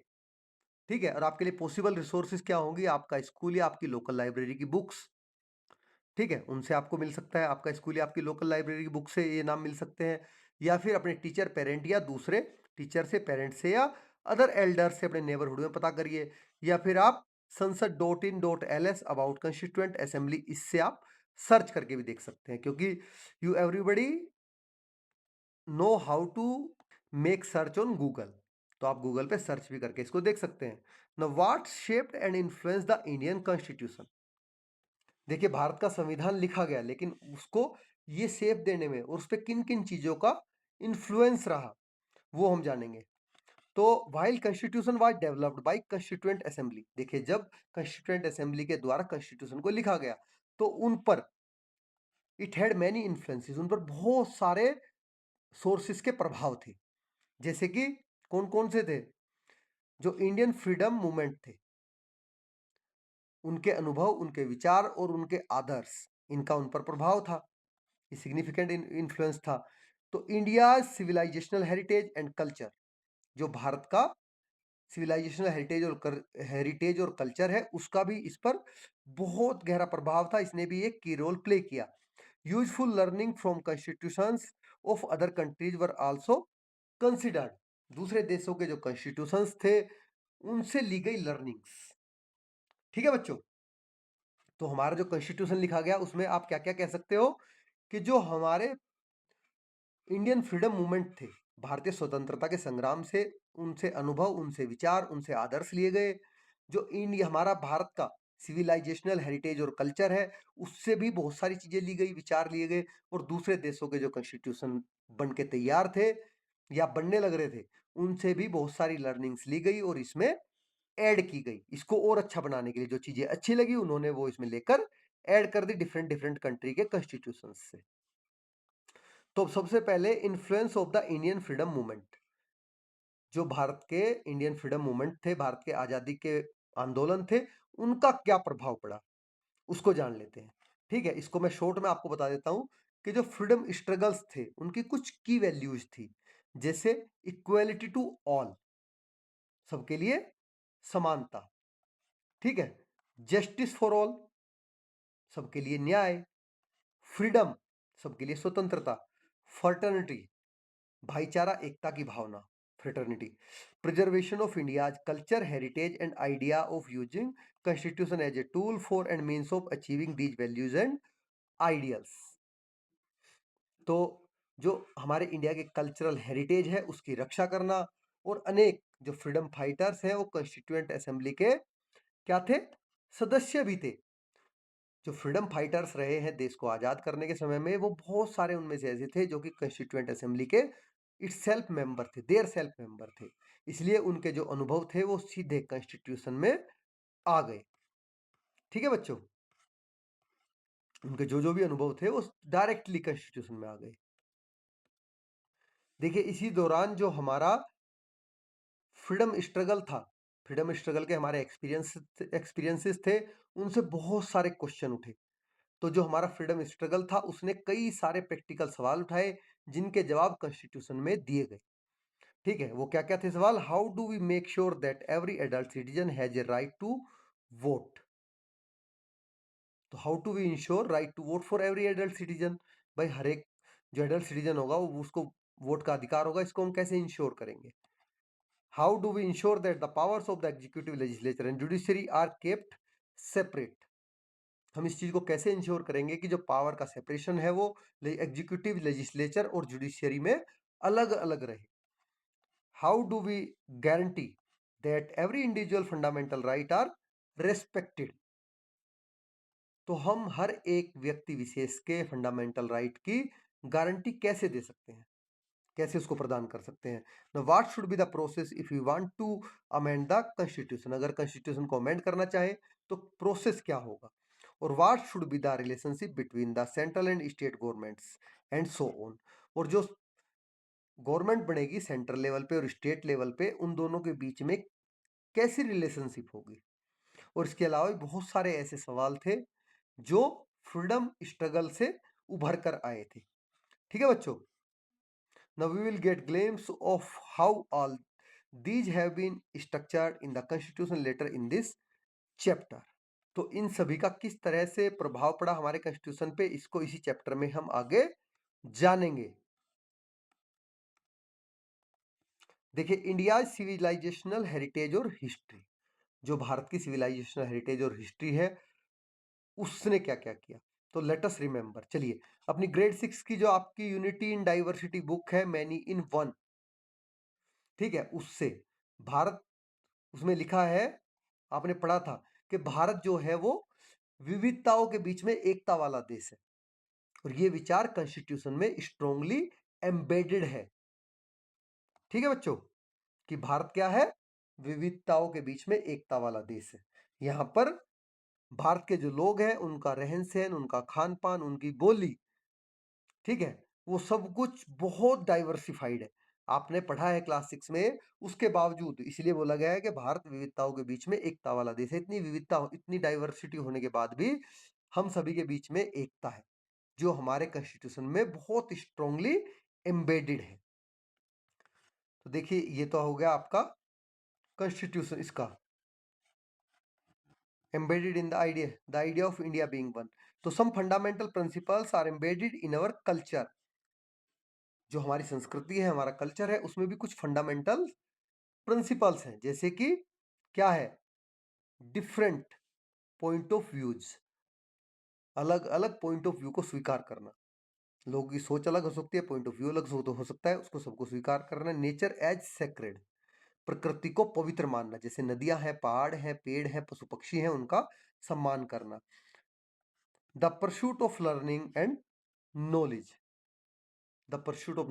ठीक है, और आपके लिए पॉसिबल रिसोर्सेज क्या होंगी? आपका स्कूल या आपकी लोकल लाइब्रेरी की बुक्स। ठीक है, उनसे आपको मिल सकता है, आपका स्कूल या आपकी लोकल लाइब्रेरी की बुक से ये नाम मिल सकते हैं, या फिर अपने टीचर, पेरेंट या दूसरे टीचर से, पेरेंट से या अदर एल्डर से अपने नेबरहुड में पता करिए, या फिर आप संसद.in.ls अबाउट कंस्टिट्यूएंट असेंबली, इससे आप सर्च करके भी देख सकते हैं, क्योंकि you everybody know how to make search on Google. तो आप गूगल पे सर्च भी करके इसको देख सकते हैं। Now what shaped and influence the Indian constitution. देखिए, भारत का संविधान लिखा गया, लेकिन उसको ये शेप देने में और उस पर किन किन चीजों का इन्फ्लुएंस रहा वो हम जानेंगे। तो while constitution was developed by constituent assembly, देखिए जब कॉन्स्टिट्यूएंट असेंबली के द्वारा कॉन्स्टिट्यूशन को लिखा गया तो उन पर इट हैड मैनी इन्फ्लुएंसेस, उन पर बहुत सारे सोर्सेस के प्रभाव थे। जैसे कि कौन कौन से थे? जो इंडियन फ्रीडम मूवमेंट थे, उनके अनुभव, उनके विचार और उनके आदर्श, इनका उन पर प्रभाव था, सिग्निफिकेंट इन्फ्लुएंस था। तो India civilisational heritage and culture, जो भारत का सिविलाइजेशनल हेरिटेज और कल्चर है, उसका भी इस पर बहुत गहरा प्रभाव था, इसने भी एक की रोल प्ले किया। Useful learning from constitutions of other countries were also considered, दूसरे देशों के जो कॉन्स्टिट्यूशंस थे उनसे ली गई लर्निंग्स। ठीक है बच्चों, तो हमारा जो कॉन्स्टिट्यूशन लिखा गया उसमें आप क्या क्या कह सकते हो कि जो हमारे इंडियन फ्रीडम मूवमेंट थे, भारतीय स्वतंत्रता के संग्राम से, उनसे अनुभव, उनसे विचार, उनसे आदर्श लिए गए। जो इंडिया हमारा भारत का सिविलाइजेशनल हेरिटेज और कल्चर है, उससे भी बहुत सारी चीजें ली गई, विचार लिए गए। और दूसरे देशों के जो कॉन्स्टिट्यूशन बन के तैयार थे या बनने लग रहे थे, उनसे भी बहुत सारी लर्निंग्स ली गई और इसमें ऐड की गई। इसको और अच्छा बनाने के लिए जो चीजें अच्छी लगी उन्होंने वो इसमें लेकर ऐड कर दी डिफरेंट डिफरेंट कंट्री के कॉन्स्टिट्यूशन से। तो सबसे पहले influence of the Indian freedom movement, जो भारत के इंडियन फ्रीडम मूवमेंट थे, भारत के आजादी के आंदोलन थे, उनका क्या प्रभाव पड़ा उसको जान लेते हैं। ठीक है, इसको मैं शॉर्ट में आपको बता देता हूं कि जो फ्रीडम स्ट्रगल्स थे उनकी कुछ की वैल्यूज थी, जैसे इक्वालिटी टू ऑल, सबके लिए समानता, ठीक है, जस्टिस फॉर ऑल, सबके लिए न्याय, फ्रीडम, सबके लिए स्वतंत्रता, फर्टर्निटी, भाईचारा, एकता की भावना, fraternity, preservation of India's culture, heritage and idea of using constitution as a tool for and means of achieving these values and ideals. तो जो हमारे इंडिया के कल्चरल हेरिटेज है उसकी रक्षा करना, और अनेक जो फ्रीडम फाइटर्स हैं वो कॉन्स्टिट्यूएंट असेंबली के क्या थे, सदस्य भी थे। जो फ्रीडम फाइटर्स रहे हैं देश को आजाद करने के समय में, वो बहुत सारे उनमें से ऐसे थे जो कि कॉन्स्टिट्यूएंट असेंबली के इट्स सेल्फ मेंबर थे, देयर सेल्फ मेंबर थे। इसलिए उनके जो अनुभव थे वो सीधे कॉन्स्टिट्यूशन में आ गए। ठीक है बच्चों, उनके जो जो भी अनुभव थे वो डायरेक्टली कॉन्स्टिट्यूशन में आ गए। देखिए इसी दौरान जो हमारा फ्रीडम स्ट्रगल था, फ्रीडम स्ट्रगल के हमारे एक्सपीरियंसेस थे, उनसे बहुत सारे क्वेश्चन उठे। तो जो हमारा फ्रीडम स्ट्रगल था उसने कई सारे प्रैक्टिकल सवाल उठाए जिनके जवाब कॉन्स्टिट्यूशन में दिए गए। ठीक है, वो क्या क्या थे सवाल? How do we make sure that every adult citizen has a right to vote? तो how to we ensure right to vote for every adult citizen? भाई हर एक जो एडल्ट सिटीजन होगा वो उसको वोट का अधिकार होगा, इसको हम कैसे इंश्योर करेंगे? How do we ensure that the powers of the executive, legislature and judiciary are kept separate? हम इस चीज को कैसे इंश्योर करेंगे कि जो पावर का सेपरेशन है वो एग्जीक्यूटिव, लेजिस्लेचर और जुडिशियरी में अलग अलग रहे? How do we guarantee that every individual fundamental right are respected? तो हम हर एक व्यक्ति विशेष के फंडामेंटल राइट की गारंटी कैसे दे सकते हैं, कैसे उसको प्रदान कर सकते हैं? ना what should be the process if you want to amend the constitution? अगर कॉन्स्टिट्यूशन को अमेंड करना चाहे तो प्रोसेस क्या होगा? और what should be the relationship between the central and state governments and so on? और जो गवर्नमेंट बनेगी सेंट्रल लेवल पे और स्टेट लेवल पे, उन दोनों के बीच में कैसी रिलेशनशिप होगी? और इसके अलावा भी बहुत सारे ऐसे सवाल थे जो फ्रीडम स्ट्रगल से उभर कर आए थे। ठीक है बच्चों, now we will get glimpse of how all these have been structured in the constitution later in this chapter. तो इन सभी का किस तरह से प्रभाव पड़ा हमारे कॉन्स्टिट्यूशन पे, इसको इसी चैप्टर में हम आगे जानेंगे। देखिए इंडिया सिविलाइजेशनल हेरिटेज और हिस्ट्री, जो भारत की सिविलाइजेशनल हेरिटेज और हिस्ट्री है उसने क्या क्या किया। तो लेट अस रिमेंबर, चलिए अपनी ग्रेड 6 की जो आपकी यूनिटी इन डाइवर्सिटी बुक है, मैनी इन वन, ठीक है, उससे भारत, उसमें लिखा है, आपने पढ़ा था कि भारत जो है वो विविधताओं के बीच में एकता वाला देश है, और ये विचार कॉन्स्टिट्यूशन में स्ट्रांगली एम्बेडेड है। ठीक है बच्चों, कि भारत क्या है, विविधताओं के बीच में एकता वाला देश है। यहां पर भारत के जो लोग हैं उनका रहन सहन, उनका खान पान, उनकी बोली, ठीक है, वो सब कुछ बहुत डाइवर्सिफाइड है। आपने पढ़ा है क्लास 6 में, उसके बावजूद इसलिए बोला गया है कि भारत विविधताओं के बीच में एकता वाला देश है। इतनी विविधता, इतनी डाइवर्सिटी होने के बाद भी हम सभी के बीच में एकता है, जो हमारे कॉन्स्टिट्यूशन में बहुत स्ट्रांगली एम्बेडेड है। तो देखिए ये तो हो गया आपका कॉन्स्टिट्यूशन, इसका embedded in the idea of India being one. तो some fundamental principles are embedded in our culture. जो हमारी संस्कृति है, हमारा कल्चर है, उसमें भी कुछ फंडामेंटल प्रिंसिपल्स हैं, जैसे कि क्या है, डिफरेंट पॉइंट ऑफ व्यूज, अलग अलग पॉइंट ऑफ व्यू को स्वीकार करना। लोगों की सोच अलग हो सकती है, पॉइंट ऑफ व्यू अलग हो सकता है, उसको सबको स्वीकार करना। नेचर एज सेक्रेड, प्रकृति को पवित्र मानना, जैसे नदियां हैं, पहाड़ हैं, पेड़ हैं, पशु पक्षी हैं, उनका सम्मान करना। The pursuit of learning and knowledge, the pursuit of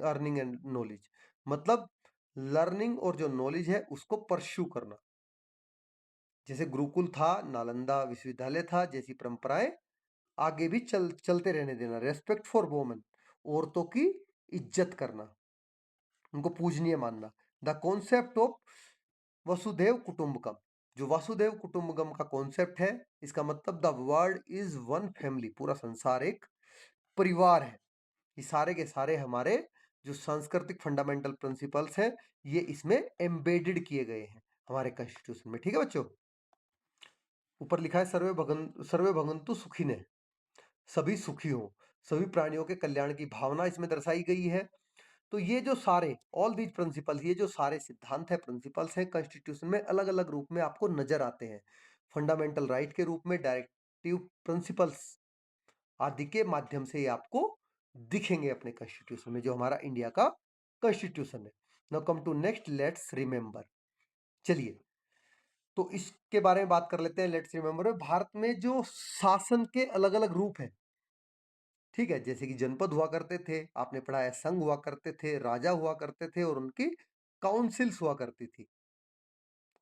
earning and knowledge, मतलब लर्निंग और जो नॉलेज है उसको परस्यू करना। जैसे गुरुकुल था, नालंदा विश्वविद्यालय था, जैसी परंपराएं आगे भी चलते रहने देना। रेस्पेक्ट फॉर वोमेन, औरतों की इज्जत करना, उनको पूजनीय मानना। द कॉन्सेप्ट ऑफ वसुधैव कुटुंबकम, जो वासुदेव कुटुंबकम का कॉन्सेप्ट है, इसका मतलब the world is one family, पूरा संसार एक परिवार है। ये सारे के सारे हमारे जो सांस्कृतिक फंडामेंटल प्रिंसिपल्स हैं ये इसमें एम्बेडेड किए गए हैं। हमारे कॉन्स्टिट्यूशन में। ठीक है बच्चों, ऊपर लिखा है सर्वे भवन्तु सुखिनः, सभी सुखी हो, सभी प्राणियों के कल्याण की भावना इसमें दर्शाई गई है। तो ये जो सारे ऑल दीज प्रिंसिपल्स, ये जो सारे सिद्धांत है, प्रिंसिपल्स हैं, कॉन्स्टिट्यूशन में अलग अलग रूप में आपको नजर आते हैं। फंडामेंटल राइट के रूप में, डायरेक्टिव प्रिंसिपल्स आदि के माध्यम से ये आपको दिखेंगे अपने कॉन्स्टिट्यूशन में, जो हमारा इंडिया का कॉन्स्टिट्यूशन है। Now come to next, let's remember. चलिए, तो इसके बारे में बात कर लेते हैं। लेट्स रिमेंबर में भारत में जो शासन के अलग अलग रूप हैं, ठीक है, जैसे कि जनपद हुआ करते थे, आपने पढ़ा है, संघ हुआ करते थे, राजा हुआ करते थे और उनकी काउंसिल्स हुआ करती थी,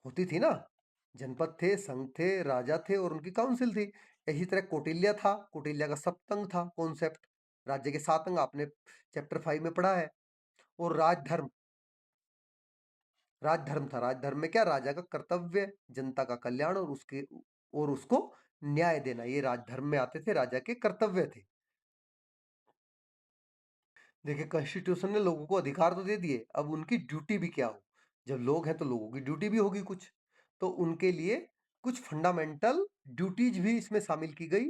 होती थी ना। जनपद थे, संघ थे, राजा थे और उनकी काउंसिल थी। इसी तरह कौटिल्य था, कौटिल्य का सप्तंग था कॉन्सेप्ट, राज्य के 7 अंग आपने चैप्टर 5 में पढ़ा है। और राजधर्म, राजधर्म था। राजधर्म में क्या, राजा का कर्तव्य, जनता का कल्याण और उसको न्याय देना, ये राजधर्म में आते थे, राजा के कर्तव्य थे। देखिए, कॉन्स्टिट्यूशन ने लोगों को अधिकार तो दे दिए, अब उनकी ड्यूटी भी क्या हो। जब लोग हैं तो लोगों की ड्यूटी भी होगी कुछ, तो उनके लिए कुछ फंडामेंटल ड्यूटीज भी इसमें शामिल की गई।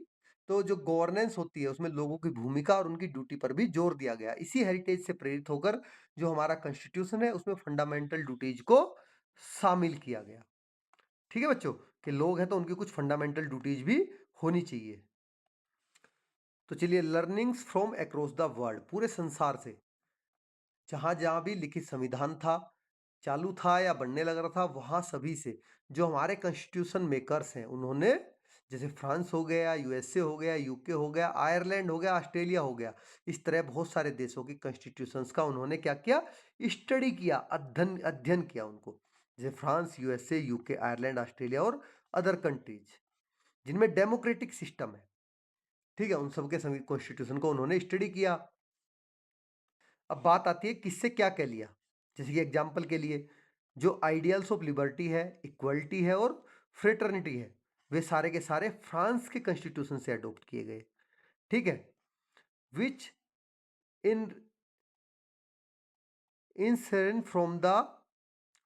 तो जो गवर्नेंस होती है उसमें लोगों की भूमिका और उनकी ड्यूटी पर भी जोर दिया गया। इसी हेरिटेज से प्रेरित होकर जो हमारा कॉन्स्टिट्यूशन है उसमें फंडामेंटल ड्यूटीज को शामिल किया गया। ठीक है बच्चों, कि लोग हैं तो उनकी कुछ फंडामेंटल ड्यूटीज भी होनी चाहिए। तो चलिए, learnings from across the world, पूरे संसार से जहां जहां भी लिखित संविधान था, चालू था या बनने लग रहा था, वहां सभी से जो हमारे कॉन्स्टिट्यूशन मेकर्स हैं उन्होंने, जैसे फ्रांस हो गया, यूएसए हो गया, यूके हो गया, आयरलैंड हो गया, ऑस्ट्रेलिया हो गया, इस तरह बहुत सारे देशों की कॉन्स्टिट्यूशंस का उन्होंने क्या किया, स्टडी किया, अध्ययन अध्ययन किया उनको। जैसे France, USA, UK, Ireland, Australia और अदर कंट्रीज जिनमें डेमोक्रेटिक सिस्टम है, ठीक है, उन सबके सभी कॉन्स्टिट्यूशन को उन्होंने स्टडी किया। अब बात आती है किससे क्या कह लिया। जैसे कि एग्जाम्पल के लिए, जो आइडियल्स ऑफ लिबर्टी है, इक्वलिटी है और फ्रेटर्निटी है, वे सारे के सारे फ्रांस के कॉन्स्टिट्यूशन से अडॉप्ट किए गए। ठीक है, विच इन इंसरेन from the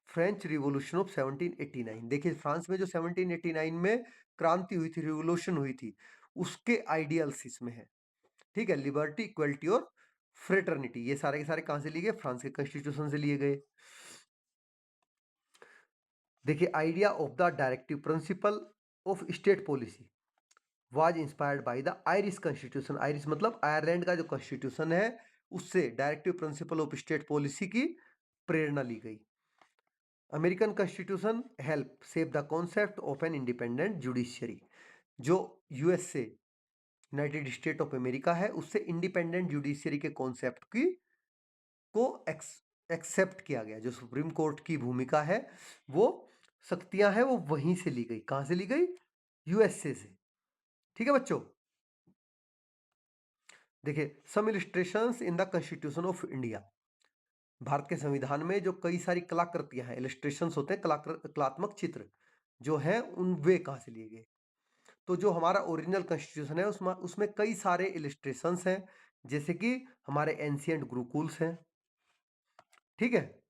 French revolution of 1789। देखिए, फ्रांस में जो 1789 में क्रांति हुई थी, रिवॉल्यूशन हुई थी, उसके आइडियल्स इसमें है। ठीक है, लिबर्टी, इक्वलिटी और फ्रेटर्निटी, ये सारे के सारे कहां से लिए गए, फ्रांस के कॉन्स्टिट्यूशन से लिए गए। देखिए, idea of the directive principle of state policy was inspired by the Irish constitution. Irish मतलब आयरलैंड का जो कॉन्स्टिट्यूशन है, उससे directive principle of state policy की प्रेरणा ली गई। American constitution help save the concept of an independent judiciary. जो USA, United State of America है, उससे इंडिपेंडेंट जुडिशियरी के कॉन्सेप्ट को एक्सेप्ट किया गया। जो सुप्रीम कोर्ट की भूमिका है, वो शक्तियां हैं, वो वहीं से ली गई। कहां से ली गई, यूएसए से। ठीक है बच्चों, देखिए, some illustrations in the constitution of India. Bharat के संविधान में जो कई सारी कलाकृतियां हैं, इलिस्ट्रेशंस होते हैं, कलात्मक चित्र जो हैं, उन वे कहां से लिए गए। तो जो हमारा ओरिजिनल कॉन्स्टिट्यूशन है उसमें उसमें कई सारे इलिस्ट्रेशंस हैं, जैसे कि हमारे एंशियंट गुरुकुल्स हैं। ठीक है,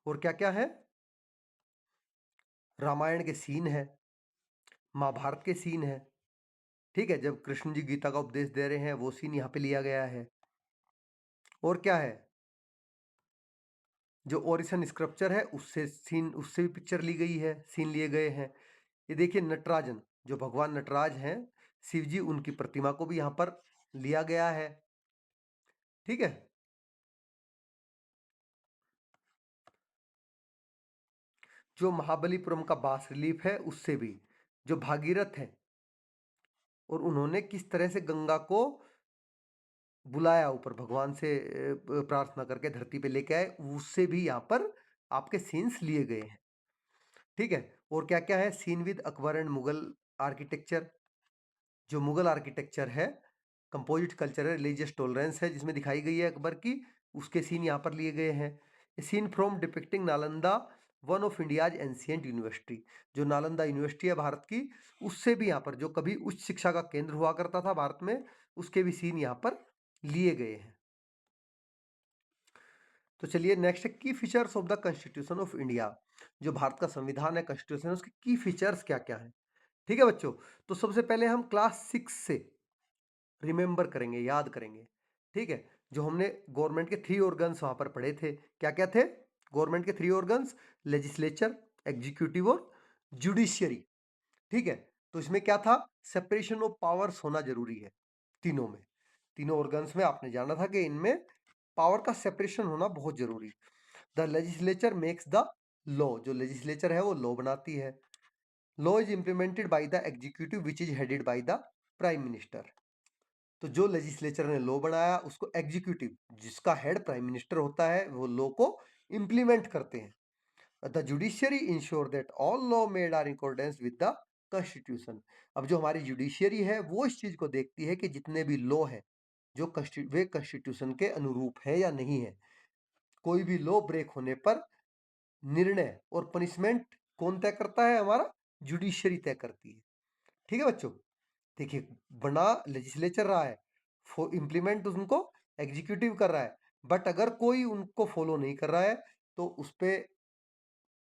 और क्या क्या है, रामायण के सीन है, महाभारत के सीन है। ठीक है, जब कृष्ण जी गीता का उपदेश दे रहे हैं, वो सीन यहाँ पे लिया गया है। और क्या है, जो ओरिसन स्क्रप्चर है उससे सीन, उससे भी पिक्चर ली गई है, सीन लिए गए हैं। ये देखिए, नटराजन, जो भगवान नटराज हैं, शिव जी, उनकी प्रतिमा को भी यहाँ पर लिया गया है। ठीक है, जो महाबलीपुरम का बास रिलीफ है, उससे भी, जो भागीरथ है और उन्होंने किस तरह से गंगा को बुलाया ऊपर, भगवान से प्रार्थना करके धरती पे लेके आए, उससे भी यहाँ पर आपके सीन्स लिए गए हैं। ठीक है, और क्या क्या है, scene with Akbar and Mughal architecture. जो मुगल आर्किटेक्चर है, कंपोजिट कल्चर है, रिलीजियस टॉलरेंस है जिसमें दिखाई गई है अकबर की, उसके सीन यहाँ पर लिए गए हैं। Scene from depicting Nalanda, one of India's ancient university. जो नालंदा यूनिवर्सिटी है भारत की, उससे भी यहाँ पर, जो कभी उच्च शिक्षा का केंद्र हुआ करता था भारत में, उसके भी सीन यहाँ पर लिए गए हैं। तो चलिए, नेक्स्ट, की features of the constitution of India. जो भारत का संविधान है, कॉन्स्टिट्यूशन है, उसके की फीचर्स क्या-क्या हैं। ठीक है बच्चों? तो सबसे पहले हम क्लास 6 से रिमेंबर करेंगे, याद करेंगे। ठीक है? जो हमने गवर्नमेंट के 3 ऑर्गन्स वहाँ पर पढ़े थे। क्या-क्या थे? गवर्नमेंट के 3 ऑर्गन्स, लेजिस्लेचर, एग्जीक्यूटिव और जुडिशियरी। ठीक है? तो इसमें क्या था? सेपरेशन ऑफ पावर्स होना ज़रूरी है, तीनों में। तीनों ऑर्गन्स में आपने जाना था कि इनमें पावर का सेपरेशन होना बहुत ज़रूरी है। The legislature makes the law, जो लेजिस्लेचर है वो लॉ बनाती है। Law is implemented by the executive which is headed by the prime minister. तो जो लेजिस्लेचर ने लॉ बनाया उसको एग्जीक्यूटिव, जिसका हेड प्राइम मिनिस्टर होता है, वो लॉ को इम्प्लीमेंट करते हैं। The judiciary ensure that all law made are in accordance with the constitution. अब जो हमारी जुडिशियरी है वो इस चीज को देखती है कि जितने भी लॉ है जो वे कॉन्स्टिट्यूशन के अनुरूप है या नहीं है। कोई भी लॉ ब्रेक होने पर निर्णय और पनिशमेंट कौन तय करता है? हमारा जुडिशियरी तय करती है। ठीक है बच्चों? देखिए, बना लेजिस्लेचर रहा है, इम्प्लीमेंट उनको एग्जीक्यूटिव कर रहा है, बट अगर कोई उनको फॉलो नहीं कर रहा है तो उस पे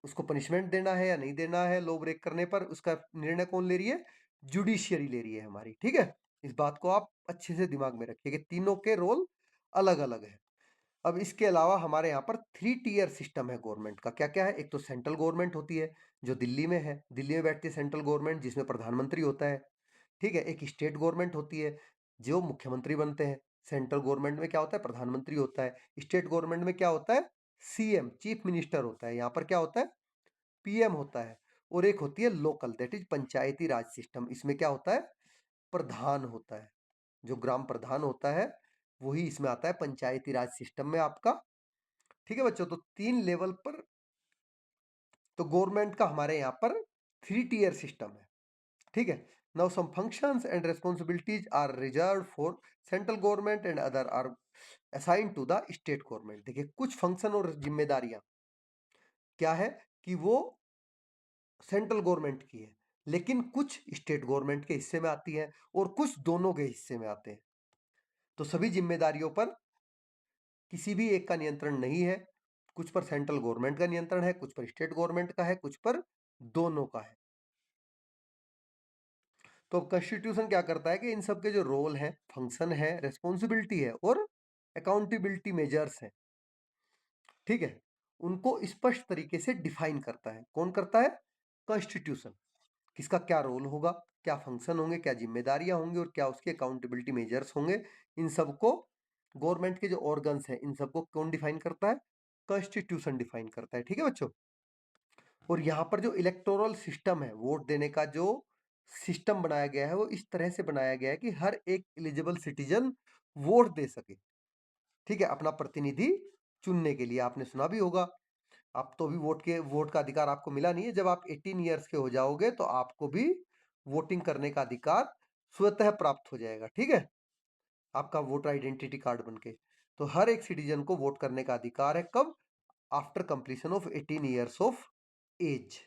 उसको पनिशमेंट देना है या नहीं देना है लॉ ब्रेक करने पर, उसका निर्णय कौन ले रही है? जुडिशियरी ले रही है हमारी। ठीक है? इस बात को आप अच्छे से दिमाग में रखिए कि तीनों के रोल अलग अलग है। अब इसके अलावा हमारे यहाँ पर 3 टियर सिस्टम है गवर्नमेंट का। क्या क्या है? एक तो सेंट्रल गवर्नमेंट होती है जो दिल्ली में है, दिल्ली में बैठती है सेंट्रल गवर्नमेंट, जिसमें प्रधानमंत्री होता है। ठीक है? एक स्टेट गवर्नमेंट होती है जो मुख्यमंत्री बनते हैं। सेंट्रल गवर्नमेंट में क्या होता है? प्रधानमंत्री होता है। स्टेट गवर्नमेंट में क्या होता है? सीएम, चीफ मिनिस्टर होता है। यहाँ पर क्या होता है? पीएम होता है। और एक होती है local, that is Panchayati Raj system. इसमें क्या होता है? प्रधान होता है। जो ग्राम प्रधान होता है वही इसमें आता है पंचायती राज सिस्टम में आपका। ठीक है बच्चों? तो 3 लेवल पर तो गवर्नमेंट का हमारे यहाँ पर 3 टियर सिस्टम है। ठीक है? Now some functions and responsibilities are reserved for central government and other are assign to the state government. देखिए, कुछ फंक्शन और जिम्मेदारियां क्या है कि वो सेंट्रल गवर्नमेंट की है, लेकिन कुछ स्टेट गवर्नमेंट के हिस्से में आती है और कुछ दोनों के हिस्से में आते हैं। तो सभी जिम्मेदारियों पर किसी भी एक का नियंत्रण नहीं है। कुछ पर सेंट्रल गवर्नमेंट का नियंत्रण है, कुछ पर स्टेट गवर्नमेंट का है, कुछ पर दोनों का है। तो अब कॉन्स्टिट्यूशन क्या करता है कि इन सब के जो रोल है, फंक्शन है, रिस्पॉन्सिबिलिटी है और अकाउंटेबिलिटी मेजर्स हैं, ठीक है, उनको स्पष्ट तरीके से डिफाइन करता है। कौन करता है? कॉन्स्टिट्यूशन। किसका क्या रोल होगा, क्या फंक्शन होंगे, क्या जिम्मेदारियां होंगी और क्या उसके अकाउंटेबिलिटी मेजर्स होंगे, इन सबको गवर्नमेंट के जो ऑर्गन्स हैं इन सबको कौन डिफाइन करता है? कॉन्स्टिट्यूशन डिफाइन करता है। ठीक है बच्चों? और यहाँ पर जो इलेक्टोरल सिस्टम है, वोट देने का जो सिस्टम बनाया गया है वो इस तरह से बनाया गया है कि हर एक एलिजिबल सिटीजन वोट दे सके। ठीक है? अपना प्रतिनिधि चुनने के लिए। आपने सुना भी होगा, आप तो भी वोट का अधिकार आपको मिला नहीं है। जब आप 18 ईयर्स के हो जाओगे तो आपको भी वोटिंग करने का अधिकार स्वतः प्राप्त हो जाएगा। ठीक है? आपका वोटर आइडेंटिटी कार्ड बनके। तो हर एक सिटीजन को वोट करने का अधिकार है। कब? After completion of 18 years of age.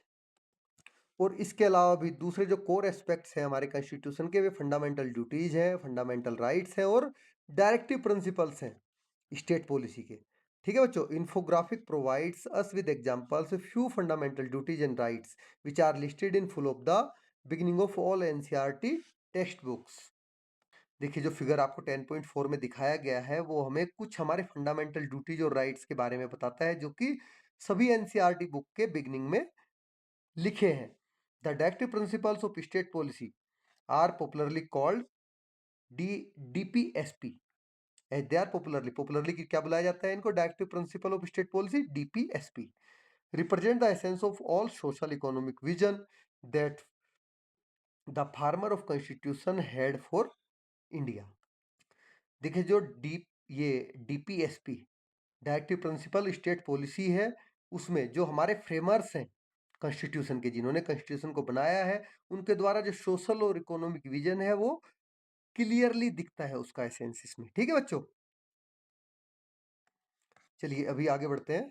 और इसके अलावा भी दूसरे जो कोर एस्पेक्ट्स हैं हमारे कॉन्स्टिट्यूशन के, वे फंडामेंटल ड्यूटीज हैं, फंडामेंटल राइट्स हैं और डायरेक्टिव प्रिंसिपल्स हैं स्टेट पॉलिसी के। ठीक है बच्चों? Infographic provides us with examples few fundamental duties and rights which are listed in full of the beginning of all NCERT text books. देखिए, जो फिगर आपको 10.4 में दिखाया गया है वो हमें कुछ हमारे फंडामेंटल ड्यूटीज और राइट्स के बारे में बताता है, जो कि सभी एनसीईआरटी बुक के बिगिनिंग में लिखे हैं। The directive principles of state policy are popularly called DPSP. They are popularly क्या बुलाया जाता है इनको? Directive principle of state policy, DPSP. Represent the essence of all social economic vision that the farmer of constitution had for India. देखिए, जो ये DPSP directive principle state policy है, उसमें जो हमारे फ्रेमर्स हैं कॉन्स्टिट्यूशन के, जिन्होंने कॉन्स्टिट्यूशन को बनाया है, उनके द्वारा जो सोशल और इकोनॉमिक विजन है वो क्लियरली दिखता है उसका एसेंस इसमें। ठीक है बच्चों? चलिए अभी आगे बढ़ते हैं।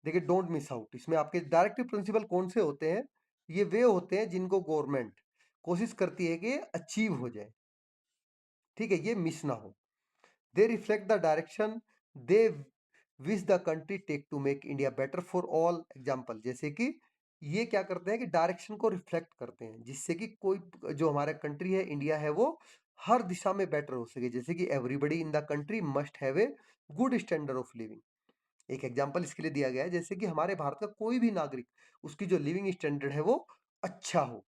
देखिए, डोंट मिस आउट, इसमें आपके डायरेक्टिव प्रिंसिपल कौन से होते हैं? ये वे होते हैं जिनको गवर्नमेंट कोशिश करती है कि अचीव हो जाए। ठीक है? ये मिस ना हो। They reflect the direction they which the country take to make India better for all. Example, जैसे कि ये क्या करते हैं कि डायरेक्शन को रिफ्लेक्ट करते हैं, जिससे कि कोई जो हमारा कंट्री है, इंडिया है, वो हर दिशा में बेटर हो सके। जैसे कि everybody in the country must have a good standard of living. एक एग्जाम्पल इसके लिए दिया गया है, जैसे कि हमारे भारत का कोई भी नागरिक, उसकी जो लिविंग स्टैंडर्ड है वो अच्छा हो।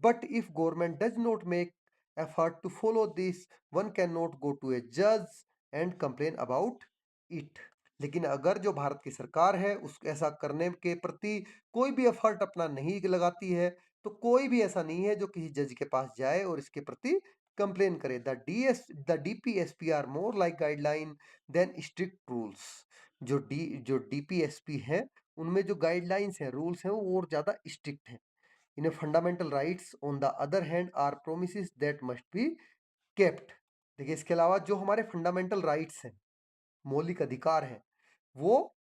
But if government does not make effort to follow this, one can not go to a जज एंड कंप्लेन अबाउट इट। लेकिन अगर जो भारत की सरकार है उस ऐसा करने के प्रति कोई भी एफर्ट अपना नहीं लगाती है, तो कोई भी ऐसा नहीं है जो किसी जज के पास जाए और इसके प्रति कंप्लेन करे। The DPSP are more like guideline than strict rules. जो डीपीएसपी है, उनमें जो गाइडलाइंस हैं, रूल्स हैं, वो और ज्यादा स्ट्रिक्ट हैं। इन fundamental rights on the other hand are promises that must be kept. देखिए, इसके अलावा जो हमारे फंडामेंटल राइट्स हैं, मौलिक अधिकार हैं, वो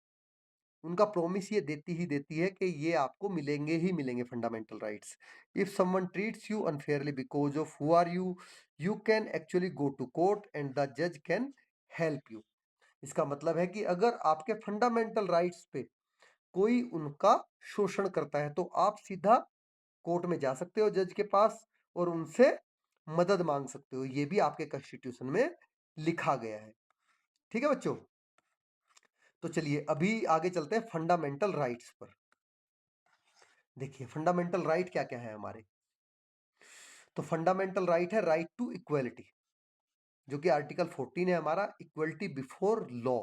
उनका प्रॉमिस ये देती ही देती है कि ये आपको मिलेंगे ही मिलेंगे, fundamental rights. If someone treats you unfairly because of who are you, you can actually go to court and the जज कैन हेल्प यू। इसका मतलब है कि अगर आपके फंडामेंटल राइट्स पे कोई उनका शोषण करता है, तो आप सीधा कोर्ट में जा सकते हो, जज के पास, और उनसे मदद मांग सकते हो। ये भी आपके कॉन्स्टिट्यूशन में लिखा गया है। ठीक है बच्चों, तो चलिए अभी आगे चलते हैं फंडामेंटल राइट्स पर। देखिए, फंडामेंटल राइट क्या क्या है हमारे। तो फंडामेंटल राइट है राइट टू इक्वलिटी, जो कि आर्टिकल 14 है हमारा, इक्वलिटी बिफोर लॉ।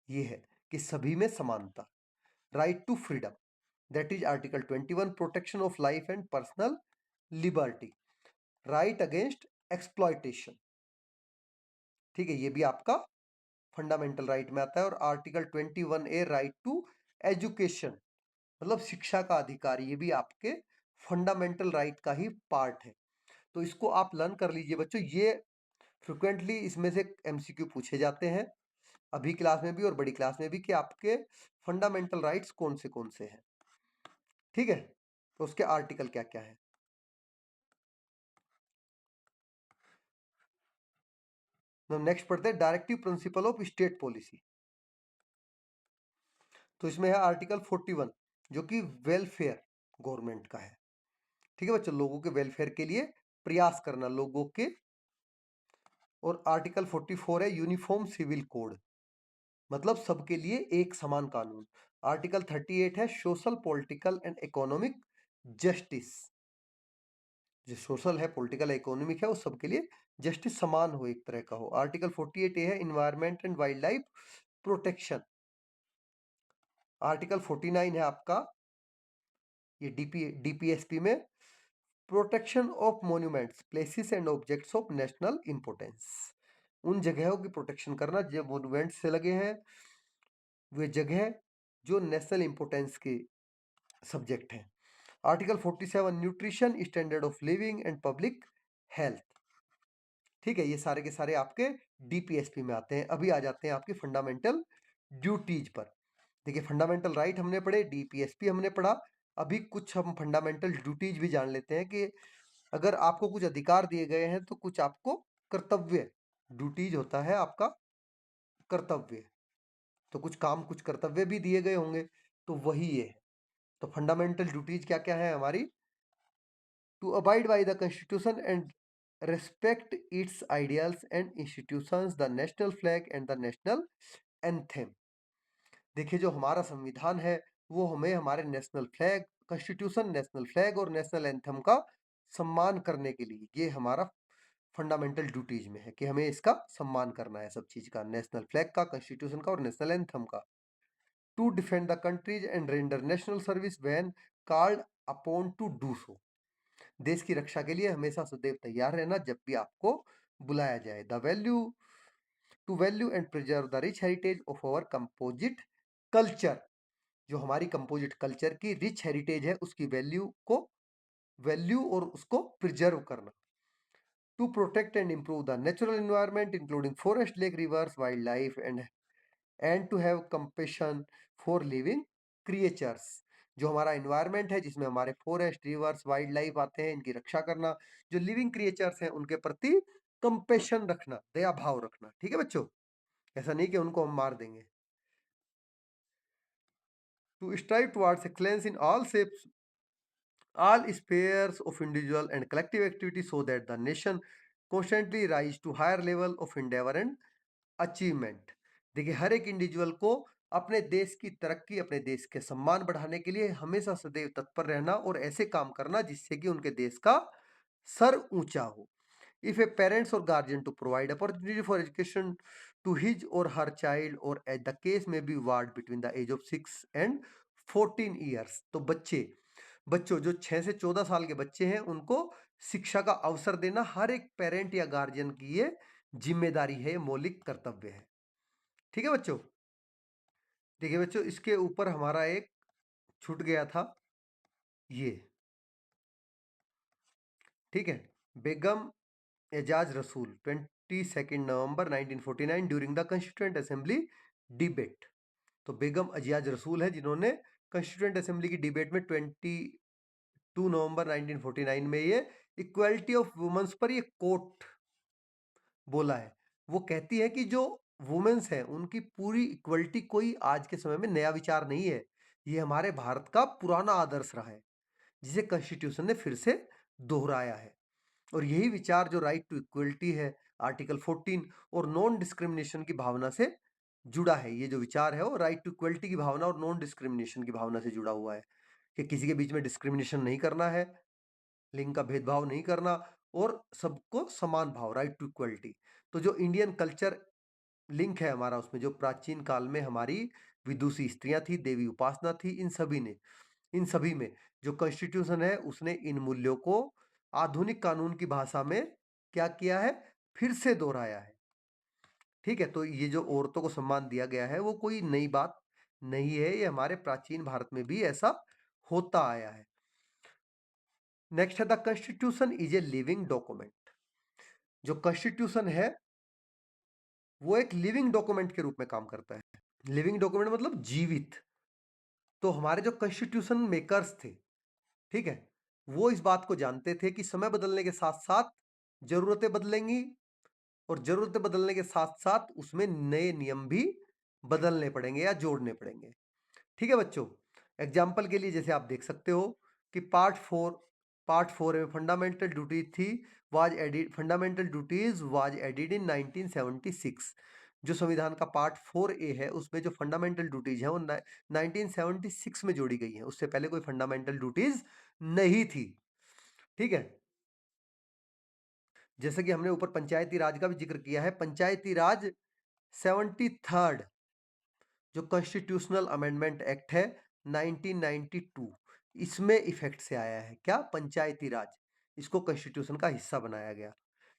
ये है कि सभी में समानता। Right to freedom, that is article 21, protection of life and personal liberty. Right against exploitation, ठीक है, ये भी आपका फंडामेंटल राइट में आता है। और article 21A right to education, मतलब शिक्षा का अधिकार, ये भी आपके फंडामेंटल राइट का ही पार्ट है। तो इसको आप लर्न कर लीजिए बच्चों। ये फ्रिक्वेंटली इसमें से एमसीक्यू पूछे जाते हैं, अभी क्लास में भी और बड़ी क्लास में भी, कि आपके फंडामेंटल राइट्स कौन से हैं। ठीक है, तो उसके आर्टिकल क्या क्या है। नेक्स्ट पढ़ते हैं directive principle of state policy. तो इसमें है आर्टिकल 41, जो कि वेलफेयर गवर्नमेंट का है। ठीक है बच्चों, लोगों के वेलफेयर के लिए प्रयास करना, लोगों के। और आर्टिकल 44 है यूनिफॉर्म सिविल कोड, मतलब सबके लिए एक समान कानून। आर्टिकल 38 है social, political and economic justice. जो सोशल है, पॉलिटिकल, इकोनॉमिक है, वो सबके लिए जस्टिस समान हो, एक तरह का हो। आर्टिकल 48 है environment and wild life protection. Article 49 है आपका, ये डीपीएसपी में, protection of monuments, places and objects of national importance. उन जगहों की प्रोटेक्शन करना जो मॉन्यूमेंट से लगे हैं, वे जगह जो नेशनल इंपोर्टेंस के सब्जेक्ट हैं। Article 47 nutrition, standard of living and public health. ठीक है, ये सारे के सारे आपके डीपीएसपी में आते हैं। अभी आ जाते हैं आपकी फंडामेंटल ड्यूटीज पर। देखिए, फंडामेंटल राइट हमने पढ़े, डीपीएसपी हमने पढ़ा। अभी कुछ हम फंडामेंटल ड्यूटीज भी जान लेते हैं, कि अगर आपको कुछ अधिकार दिए गए हैं तो कुछ आपको कर्तव्य, ड्यूटीज होता है आपका कर्तव्य, तो कुछ काम, कुछ कर्तव्य भी दिए गए होंगे, तो वही ये है। तो फंडामेंटल ड्यूटीज क्या क्या है हमारी। To abide by the constitution and respect its ideals and institutions, the national flag and the national anthem। देखिए, जो हमारा संविधान है, वो हमें हमारे national flag, constitution, national flag और नेशनल एंथम का सम्मान करने के लिए, ये हमारा फंडामेंटल ड्यूटीज में है कि हमें इसका सम्मान करना है, सब चीज का, नेशनल फ्लैग का, कॉन्स्टिट्यूशन का और नेशनल एंथम का। To defend the country's and render national service when called upon to do so. देश की रक्षा के लिए हमेशा सदैव तैयार रहना, जब भी आपको बुलाया जाए। The value to value and preserve the rich heritage of our composite culture. जो हमारी कंपोजिट कल्चर की रिच हेरिटेज है, उसकी वैल्यू और उसको प्रिजर्व करना। To protect and improve the natural environment including forest, lake, rivers, wild life and to have compassion for living creatures. जो हमारा एनवायरनमेंट है, जिसमें हमारे फॉरेस्ट, रिवर्स, वाइल्ड लाइफ आते हैं, इनकी रक्षा करना। जो लिविंग क्रिएचर्स हैं, उनके प्रति कंपेशन रखना, दया भाव रखना। ठीक है बच्चों, ऐसा नहीं कि उनको हम मार देंगे। to strive towards excellence in all shapes, all spheres of individual and collective activity, so that the nation constantly rise to higher level of endeavor and achievement. देखिए, हर एक इंडिविजुअल को अपने देश की तरक्की, अपने देश के सम्मान बढ़ाने के लिए हमेशा सदैव तत्पर रहना और ऐसे काम करना जिससे कि उनके देश का सर ऊंचा हो। If a parents or guardian to provide opportunity for education to his or her child, or at the case में be ward between the age of 6 and 14 years, तो बच्चों जो 6 से 14 साल के बच्चे हैं उनको शिक्षा का अवसर देना हर एक पेरेंट या गार्जियन की ये जिम्मेदारी है, ये मौलिक कर्तव्य है। ठीक है बच्चों। देखिए बच्चों, इसके ऊपर हमारा एक छूट गया था ये, ठीक है। बेगम एजाज रसूल 22 नवंबर 1949 during the constituent assembly debate. तो बेगम एजाज रसूल है जिन्होंने कंस्टिट्यूएंट असेंबली की डिबेट में 22 नवंबर 1949 में ये इक्वालिटी ऑफ वुमेन्स पर ये कोट बोला है। वो कहती है कि जो वुमेन्स हैं उनकी पूरी इक्वलिटी कोई आज के समय में नया विचार नहीं है, ये हमारे भारत का पुराना आदर्श रहा है जिसे कॉन्स्टिट्यूशन ने फिर से दोहराया है। और यही विचार जो राइट टू इक्वलिटी है, आर्टिकल 14 और नॉन डिस्क्रिमिनेशन की भावना से जुड़ा है। ये जो विचार है वो राइट टू इक्वलिटी की भावना और नॉन डिस्क्रिमिनेशन की भावना से जुड़ा हुआ है कि किसी के बीच में डिस्क्रिमिनेशन नहीं करना है, लिंग का भेदभाव नहीं करना और सबको समान भाव, राइट टू इक्वलिटी। तो जो इंडियन कल्चर लिंक है हमारा, उसमें जो प्राचीन काल में हमारी विदुषी स्त्रियां थी, देवी उपासना थी, इन सभी में जो कॉन्स्टिट्यूशन है उसने इन मूल्यों को आधुनिक कानून की भाषा में क्या किया है, फिर से दोहराया है। ठीक है, तो ये जो औरतों को सम्मान दिया गया है वो कोई नई बात नहीं है, ये हमारे प्राचीन भारत में भी ऐसा होता आया है। नेक्स्ट है the constitution is a living document. जो कॉन्स्टिट्यूशन है वो एक लिविंग डॉक्यूमेंट के रूप में काम करता है। लिविंग डॉक्यूमेंट मतलब जीवित। तो हमारे जो कॉन्स्टिट्यूशन मेकर्स थे, ठीक है, वो इस बात को जानते थे कि समय बदलने के साथ साथ जरूरतें बदलेंगी और जरूरतें बदलने के साथ साथ उसमें नए नियम भी बदलने पड़ेंगे या जोड़ने पड़ेंगे। ठीक है बच्चों, एग्जाम्पल के लिए जैसे आप देख सकते हो कि पार्ट 4 में फंडामेंटल ड्यूटी थी was added fundamental duties was added इन 1976। जो संविधान का पार्ट 4A है उसमें जो फंडामेंटल ड्यूटीज है वो 1976 में जोड़ी गई है, उससे पहले कोई फंडामेंटल ड्यूटीज नहीं थी। ठीक है, जैसे कि हमने ऊपर पंचायती राज का भी जिक्र किया है, पंचायती राज 73rd जो कॉन्स्टिट्यूशनल अमेंडमेंट एक्ट है 1992, इसमें इफेक्ट से आया है क्या, पंचायती राज, इसको कॉन्स्टिट्यूशन का हिस्सा बनाया गया।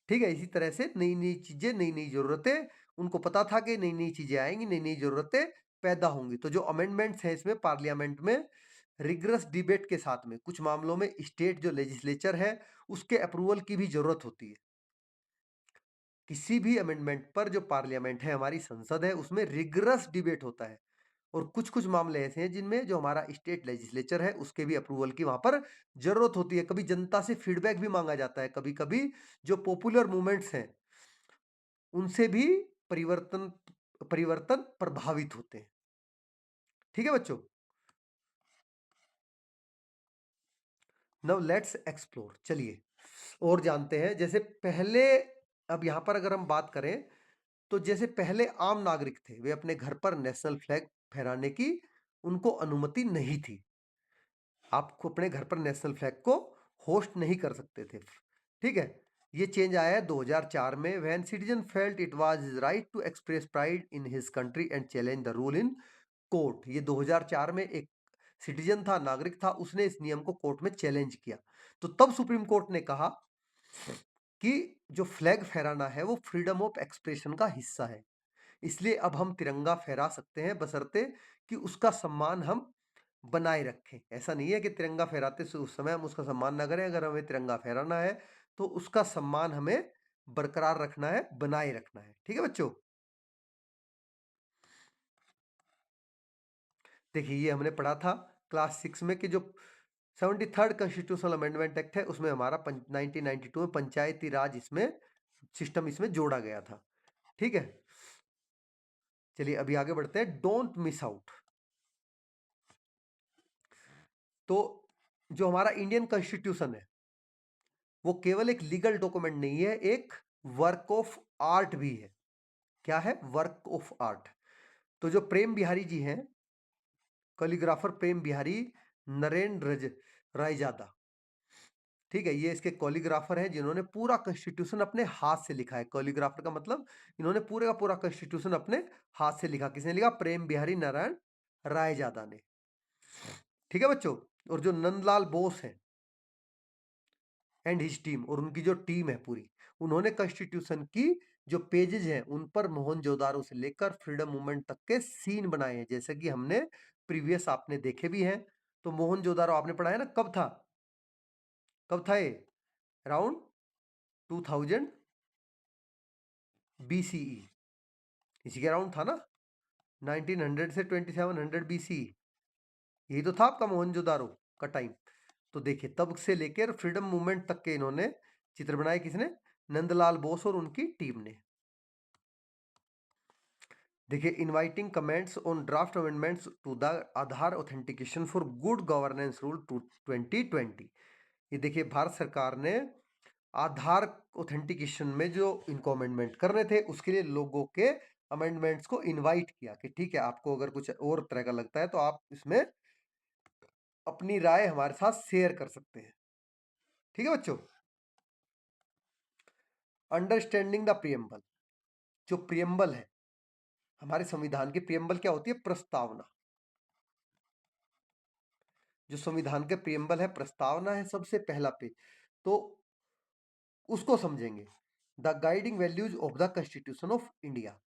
ठीक है, इसी तरह से नई नई चीजें, नई नई जरूरतें, उनको पता था कि नई नई चीजें आएंगी, नई नई जरूरतें पैदा होंगी। तो जो अमेंडमेंट्स हैं इसमें पार्लियामेंट में रिगरस डिबेट के साथ में कुछ मामलों में स्टेट जो लेजिस्लेचर है उसके अप्रूवल की भी जरूरत होती है। किसी भी अमेंडमेंट पर जो पार्लियामेंट है, हमारी संसद है, उसमें रिगरस डिबेट होता है और कुछ कुछ मामले ऐसे हैं जिनमें जो हमारा स्टेट लेजिस्लेचर है उसके भी अप्रूवल की वहां पर जरूरत होती है। कभी जनता से फीडबैक भी मांगा जाता है, कभी कभी जो पॉपुलर मूवमेंट्स हैं उनसे भी परिवर्तन परिवर्तन प्रभावित होते हैं। ठीक है बच्चों, नाउ लेट्स एक्सप्लोर, चलिए और जानते हैं। जैसे पहले, अब यहां पर अगर हम बात करें तो जैसे पहले आम नागरिक थे वे अपने घर पर नेशनल फ्लैग फहराने की उनको अनुमति नहीं थी। आपको अपने घर पर नेशनल फ्लैग को होस्ट नहीं कर सकते थे। ठीक है, ये चेंज आया है 2004 में, when citizen felt it was his right to express pride in his country and challenge the rule in court. ये 2004 में एक सिटीजन था, नागरिक था, उसने इस नियम को कोर्ट में चैलेंज किया। तो तब सुप्रीम कोर्ट ने कहा कि जो फ्लैग फहराना है वो फ्रीडम ऑफ एक्सप्रेशन का हिस्सा है, इसलिए अब हम तिरंगा फहरा सकते हैं बशर्ते कि उसका सम्मान हम बनाए रखें। ऐसा नहीं है कि तिरंगा फहराते उस समय हम उसका सम्मान ना करें। अगर हमें तिरंगा फहराना है तो उसका सम्मान हमें बरकरार रखना है, बनाए रखना है। ठीक है बच्चों, देखिए ये हमने पढ़ा था क्लास 6 में कि जो 73rd कॉन्स्टिट्यूशनल अमेंडमेंट एक्ट है उसमें हमारा 1992 में पंचायती राज इसमें सिस्टम इसमें जोड़ा गया था। ठीक है, चलिए अभी आगे बढ़ते हैं। डोंट मिस आउट, तो जो हमारा इंडियन कॉन्स्टिट्यूशन है वो केवल एक लीगल डॉक्यूमेंट नहीं है, एक वर्क ऑफ आर्ट भी है। क्या है? Work of art. तो जो प्रेम बिहारी जी हैं, कॉलिग्राफर प्रेम बिहारी नरेंद्र रायजादा, ठीक है, ये इसके कॉलिग्राफर हैं जिन्होंने पूरा कॉन्स्टिट्यूशन अपने हाथ से लिखा है। कॉलिग्राफर का मतलब इन्होंने पूरे का पूरा कॉन्स्टिट्यूशन अपने हाथ से लिखा। किसने लिखा? प्रेम बिहारी नारायण रायजादा ने। ठीक है बच्चों। और जो नंदलाल बोस है एंड हिज टीम, और उनकी जो टीम है पूरी, उन्होंने कॉन्स्टिट्यूशन की जो पेजेज हैं उन पर मोहनजोदारो से लेकर फ्रीडम मूवमेंट तक के सीन बनाए हैं, जैसे कि हमने प्रीवियस आपने देखे भी हैं। तो मोहनजोदारो आपने पढ़ा है ना, कब था? कब था ये? अराउंड 2000 BCE, इसी के अराउंड था ना, 1900 से 2700 BCE। यही तो था आपका मोहनजोदारो का टाइम। तो देखिए, तब से लेकर फ्रीडम मूवमेंट तक के इन्होंने चित्र बनाए। किसने? नंदलाल बोस और उनकी टीम ने। देखिए, inviting comments on draft amendments to the Aadhaar authentication for good governance rule 2020। ये देखिए, भारत सरकार ने आधार ऑथेंटिकेशन में जो इनको अमेंडमेंट करने थे उसके लिए लोगों के अमेंडमेंट्स को इनवाइट किया कि ठीक है, आपको अगर कुछ और तरह का लगता है तो आप इसमें अपनी राय हमारे साथ शेयर कर सकते हैं। ठीक है बच्चों। Understanding the preamble. जो प्रियम्बल है हमारे संविधान की, प्रियम्बल क्या होती है? प्रस्तावना। जो संविधान के प्रियम्बल है, प्रस्तावना है सबसे पहला पेज। तो उसको समझेंगे। The guiding values of the constitution of India,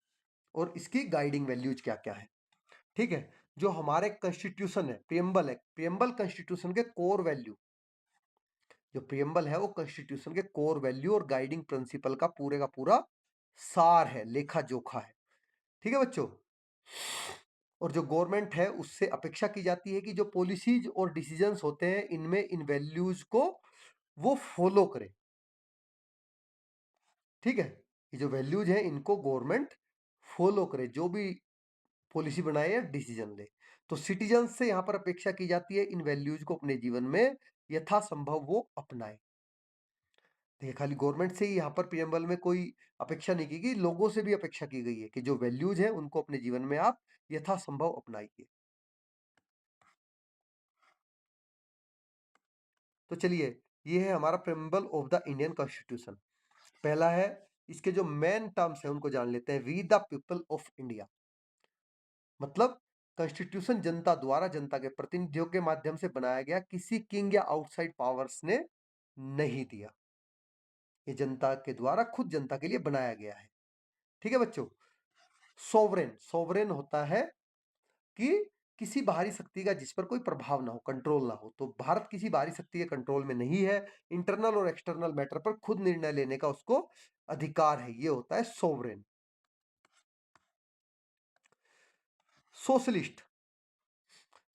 और इसकी गाइडिंग वैल्यूज क्या क्या है। ठीक है। जो हमारे कॉन्स्टिट्यूशन है, प्रियम्बल है, प्रियम्बल कॉन्स्टिट्यूशन के कोर वैल्यू, जो प्रियम्बल है वो कॉन्स्टिट्यूशन के कोर वैल्यू और गाइडिंग प्रिंसिपल का पूरा सार है, लेखा जोखा है। ठीक है बच्चों। और जो गवर्नमेंट है उससे अपेक्षा की जाती है कि जो पॉलिसीज और डिसीजंस होते हैं इनमें इन वैल्यूज को वो फॉलो करे। ठीक है। ये जो वैल्यूज हैं इनको गवर्नमेंट फॉलो करे, जो भी पॉलिसी बनाए या डिसीजन ले। तो सिटीजन से यहाँ पर अपेक्षा की जाती है इन वैल्यूज को अपने जीवन में यथासंभव वो अपनाए। देखिए, खाली गवर्नमेंट से ही यहाँ पर प्रियम्बल में कोई अपेक्षा नहीं की गई, लोगों से भी अपेक्षा की गई है कि जो वैल्यूज है उनको अपने जीवन में आप यथासंभव अपनाइए। तो चलिए, ये है हमारा preamble of the Indian constitution. पहला है, इसके जो मेन टर्म्स है उनको जान लेते हैं। We the people of India, मतलब कॉन्स्टिट्यूशन जनता द्वारा जनता के प्रतिनिधियों के माध्यम से बनाया गया, किसी किंग या आउटसाइड पावर्स ने नहीं दिया। ये जनता के द्वारा खुद जनता के लिए बनाया गया है। ठीक है बच्चों। सोवरेन, सोवरेन होता है कि किसी बाहरी शक्ति का जिस पर कोई प्रभाव ना हो, कंट्रोल ना हो। तो भारत किसी बाहरी शक्ति के कंट्रोल में नहीं है। इंटरनल और एक्सटर्नल मैटर पर खुद निर्णय लेने का उसको अधिकार है, ये होता है सोवरेन। सोशलिस्ट,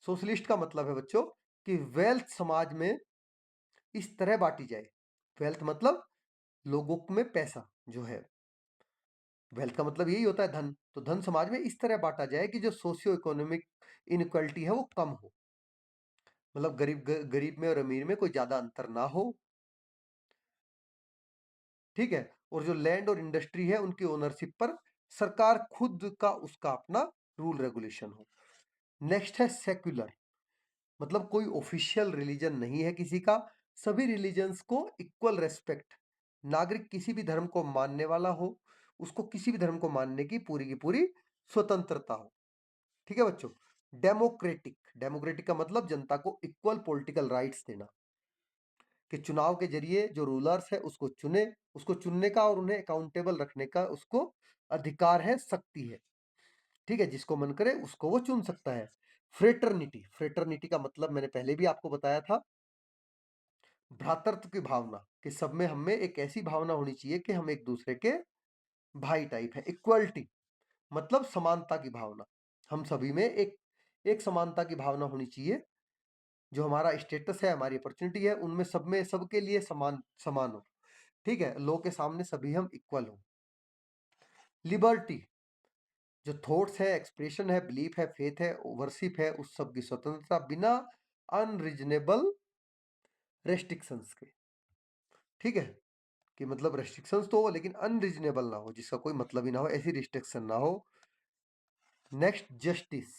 सोशलिस्ट का मतलब है बच्चों कि वेल्थ समाज में इस तरह बांटी जाए। वेल्थ मतलब लोगों में पैसा जो है, वेल्थ का मतलब यही होता है धन। तो धन समाज में इस तरह बांटा जाए कि जो सोशियो इकोनॉमिक इनइक्वालिटी है वो कम हो, मतलब गरीब में और अमीर में कोई ज्यादा अंतर ना हो। ठीक है। और जो लैंड और इंडस्ट्री है उनकी ओनरशिप पर सरकार खुद का उसका अपना रूल रेगुलेशन हो। नेक्स्ट है सेक्युलर, मतलब कोई ऑफिशियल रिलीजन नहीं है किसी का, सभी रिलीजन्स को इक्वल रेस्पेक्ट, नागरिक किसी भी धर्म को मानने वाला हो, उसको किसी भी धर्म को मानने की पूरी स्वतंत्रता हो। ठीक है बच्चों। डेमोक्रेटिक, डेमोक्रेटिक का मतलब जनता को इक्वल पॉलिटिकल राइट्स देना, कि चुनाव के जरिए जो रूलर्स है उसको चुने, उसको चुनने का और उन्हें अकाउंटेबल रखने का उसको अधिकार है, शक्ति है। ठीक है, जिसको मन करे उसको वो चुन सकता है। फ्रेटर्निटी, फ्रेटर्निटी का मतलब मैंने पहले भी आपको बताया था, भ्रातृत्व की भावना, कि सब में हमें एक ऐसी भावना होनी चाहिए कि हम एक दूसरे के भाई टाइप है। इक्वलिटी मतलब समानता की भावना, हम सभी में एक एक समानता की भावना होनी चाहिए। जो हमारा स्टेटस है, हमारी अपॉर्चुनिटी है, उनमें सब में सबके लिए समान समान हो। ठीक है, लॉ के सामने सभी हम इक्वल हो। लिबर्टी, जो थॉट्स है, एक्सप्रेशन है, बिलीफ है, फेथ है, वर्शिप है, उस सब की स्वतंत्रता, बिना अनरीजनेबल रेस्ट्रिक्शंस के। ठीक है, कि मतलब रेस्ट्रिक्शंस तो हो लेकिन अनरीजनेबल ना हो, जिसका कोई मतलब ही ना हो, ऐसी रिस्ट्रिक्शन ना हो। Next, justice.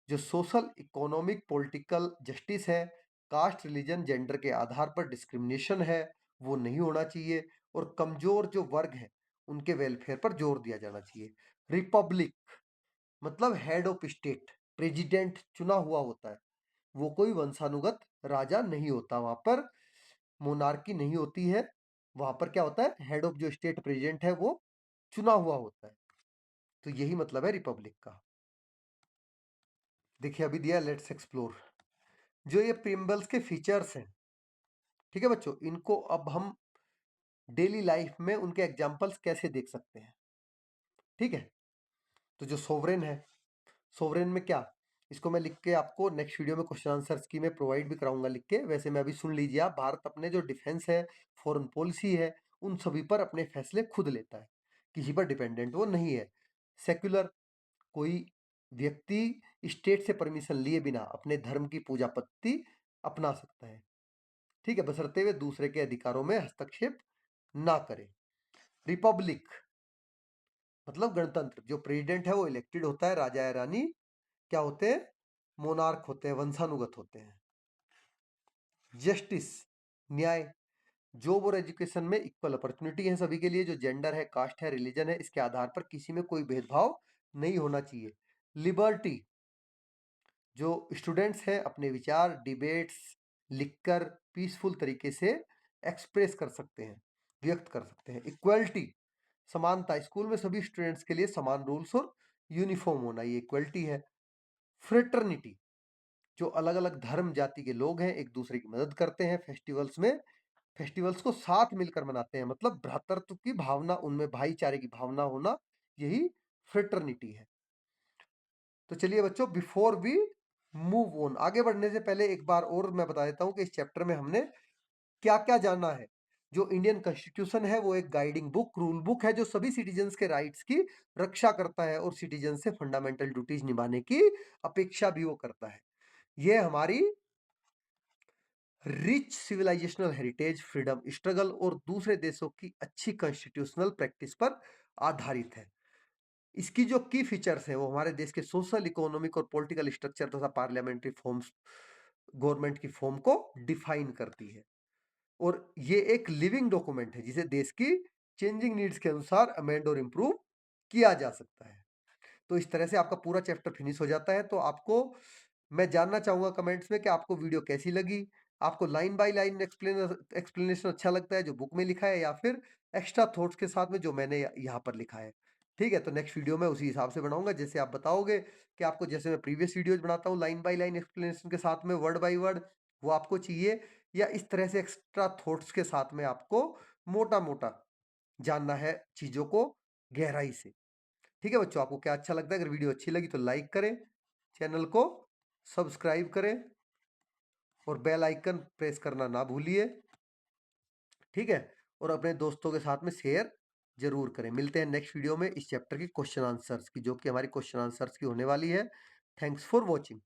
जो सोशल, इकोनॉमिक, पॉलिटिकल जस्टिस है, कास्ट, रिलीजन, जेंडर के आधार पर डिस्क्रिमिनेशन है, वो नहीं होना चाहिए। और कमजोर जो वर्ग है उनके वेलफेयर पर जोर दिया जाना चाहिए। रिपब्लिक मतलब हेड ऑफ स्टेट, प्रेसिडेंट चुना हुआ होता है, वो कोई वंशानुगत राजा नहीं होता, वहां पर मोनार्की नहीं होती है, वहां पर क्या होता है, हेड ऑफ जो स्टेट प्रेसिडेंट है वो चुना हुआ होता है। तो यही मतलब है रिपब्लिक का। देखिए अभी दिया, लेट्स एक्सप्लोर। जो ये प्रिम्बल्स के फीचर्स हैं, ठीक है बच्चों, इनको अब हम डेली लाइफ में उनके एग्जांपल्स कैसे देख सकते हैं। ठीक है, तो जो सोवरेन है, सोवरेन में क्या, इसको मैं लिख के आपको नेक्स्ट वीडियो में क्वेश्चन आंसर्स की मैं प्रोवाइड भी कराऊंगा लिख के। वैसे मैं अभी सुन लीजिए आप, भारत अपने जो डिफेंस है, फॉरेन पॉलिसी है, उन सभी पर अपने फैसले खुद लेता है, किसी पर डिपेंडेंट वो नहीं है। सेक्युलर, कोई व्यक्ति स्टेट से परमिशन लिए बिना अपने धर्म की पूजा पद्धति अपना सकता है। ठीक है, बशर्ते हुए दूसरे के अधिकारों में हस्तक्षेप ना करे। रिपब्लिक मतलब गणतंत्र, जो प्रेसिडेंट है वो इलेक्टेड होता है, राजा या रानी क्या होते हैं, मोनार्क होते हैं, वंशानुगत होते हैं। जस्टिस न्याय, जॉब और एजुकेशन में इक्वल अपॉर्चुनिटी है सभी के लिए, जो जेंडर है, कास्ट है, रिलीजन है, इसके आधार पर किसी में कोई भेदभाव नहीं होना चाहिए। लिबर्टी, जो स्टूडेंट्स हैं अपने विचार डिबेट्स लिखकर पीसफुल तरीके से एक्सप्रेस कर सकते हैं, व्यक्त कर सकते हैं। इक्वलिटी, समानता, स्कूल में सभी स्टूडेंट्स के लिए समान रूल्स और यूनिफॉर्म होना, ये इक्वलिटी है। फ्रेटर्निटी, जो अलग अलग धर्म जाति के लोग हैं एक दूसरे की मदद करते हैं, फेस्टिवल्स में फेस्टिवल्स को साथ मिलकर मनाते हैं, मतलब भ्रातृत्व की भावना, उनमें भाईचारे की भावना होना, यही फ्रेटर्निटी है। तो चलिए बच्चों, बिफोर वी मूव ऑन, आगे बढ़ने से पहले एक बार और मैं बता देता हूं कि इस चैप्टर में हमने क्या क्या जाना है। जो इंडियन कॉन्स्टिट्यूशन है वो एक गाइडिंग बुक, रूल बुक है, जो सभी सिटीजन्स के राइट्स की रक्षा करता है और सिटीजन से फंडामेंटल ड्यूटीज निभाने की अपेक्षा भी वो करता है। ये हमारी rich civilisational heritage, freedom struggle और दूसरे देशों की अच्छी कॉन्स्टिट्यूशनल प्रैक्टिस पर आधारित है। इसकी जो की फीचर्स है वो हमारे देश के सोशल, इकोनॉमिक और पॉलिटिकल स्ट्रक्चर तथा पार्लियामेंट्री फॉर्म्स, गवर्नमेंट की फॉर्म को डिफाइन करती है। और ये एक लिविंग डॉक्यूमेंट है जिसे देश की चेंजिंग नीड्स के अनुसार अमेंड और इम्प्रूव किया जा सकता है। तो इस तरह से आपका पूरा चैप्टर फिनिश हो जाता है। तो आपको मैं जानना चाहूंगा कमेंट्स में कि आपको वीडियो कैसी लगी, आपको लाइन बाय लाइन एक्सप्लेनेशन अच्छा लगता है जो बुक में लिखा है, या फिर एक्स्ट्रा थॉट्स के साथ में जो मैंने यहाँ पर लिखा है। ठीक है, तो नेक्स्ट वीडियो में उसी हिसाब से बनाऊंगा जैसे आप बताओगे कि आपको, जैसे मैं प्रीवियस वीडियोज बनाता हूँ लाइन बाय लाइन एक्सप्लेनेशन के साथ में वर्ड बाय वर्ड, वो आपको चाहिए, या इस तरह से एक्स्ट्रा थॉट्स के साथ में आपको मोटा मोटा जानना है चीजों को गहराई से। ठीक है बच्चों, आपको क्या अच्छा लगता है, अगर वीडियो अच्छी लगी तो लाइक करें, चैनल को सब्सक्राइब करें और बेल आइकन प्रेस करना ना भूलिए। ठीक है, और अपने दोस्तों के साथ में शेयर जरूर करें। मिलते हैं नेक्स्ट वीडियो में इस चैप्टर की क्वेश्चन आंसर्स की, जो कि हमारी क्वेश्चन आंसर्स की होने वाली है। Thanks for watching.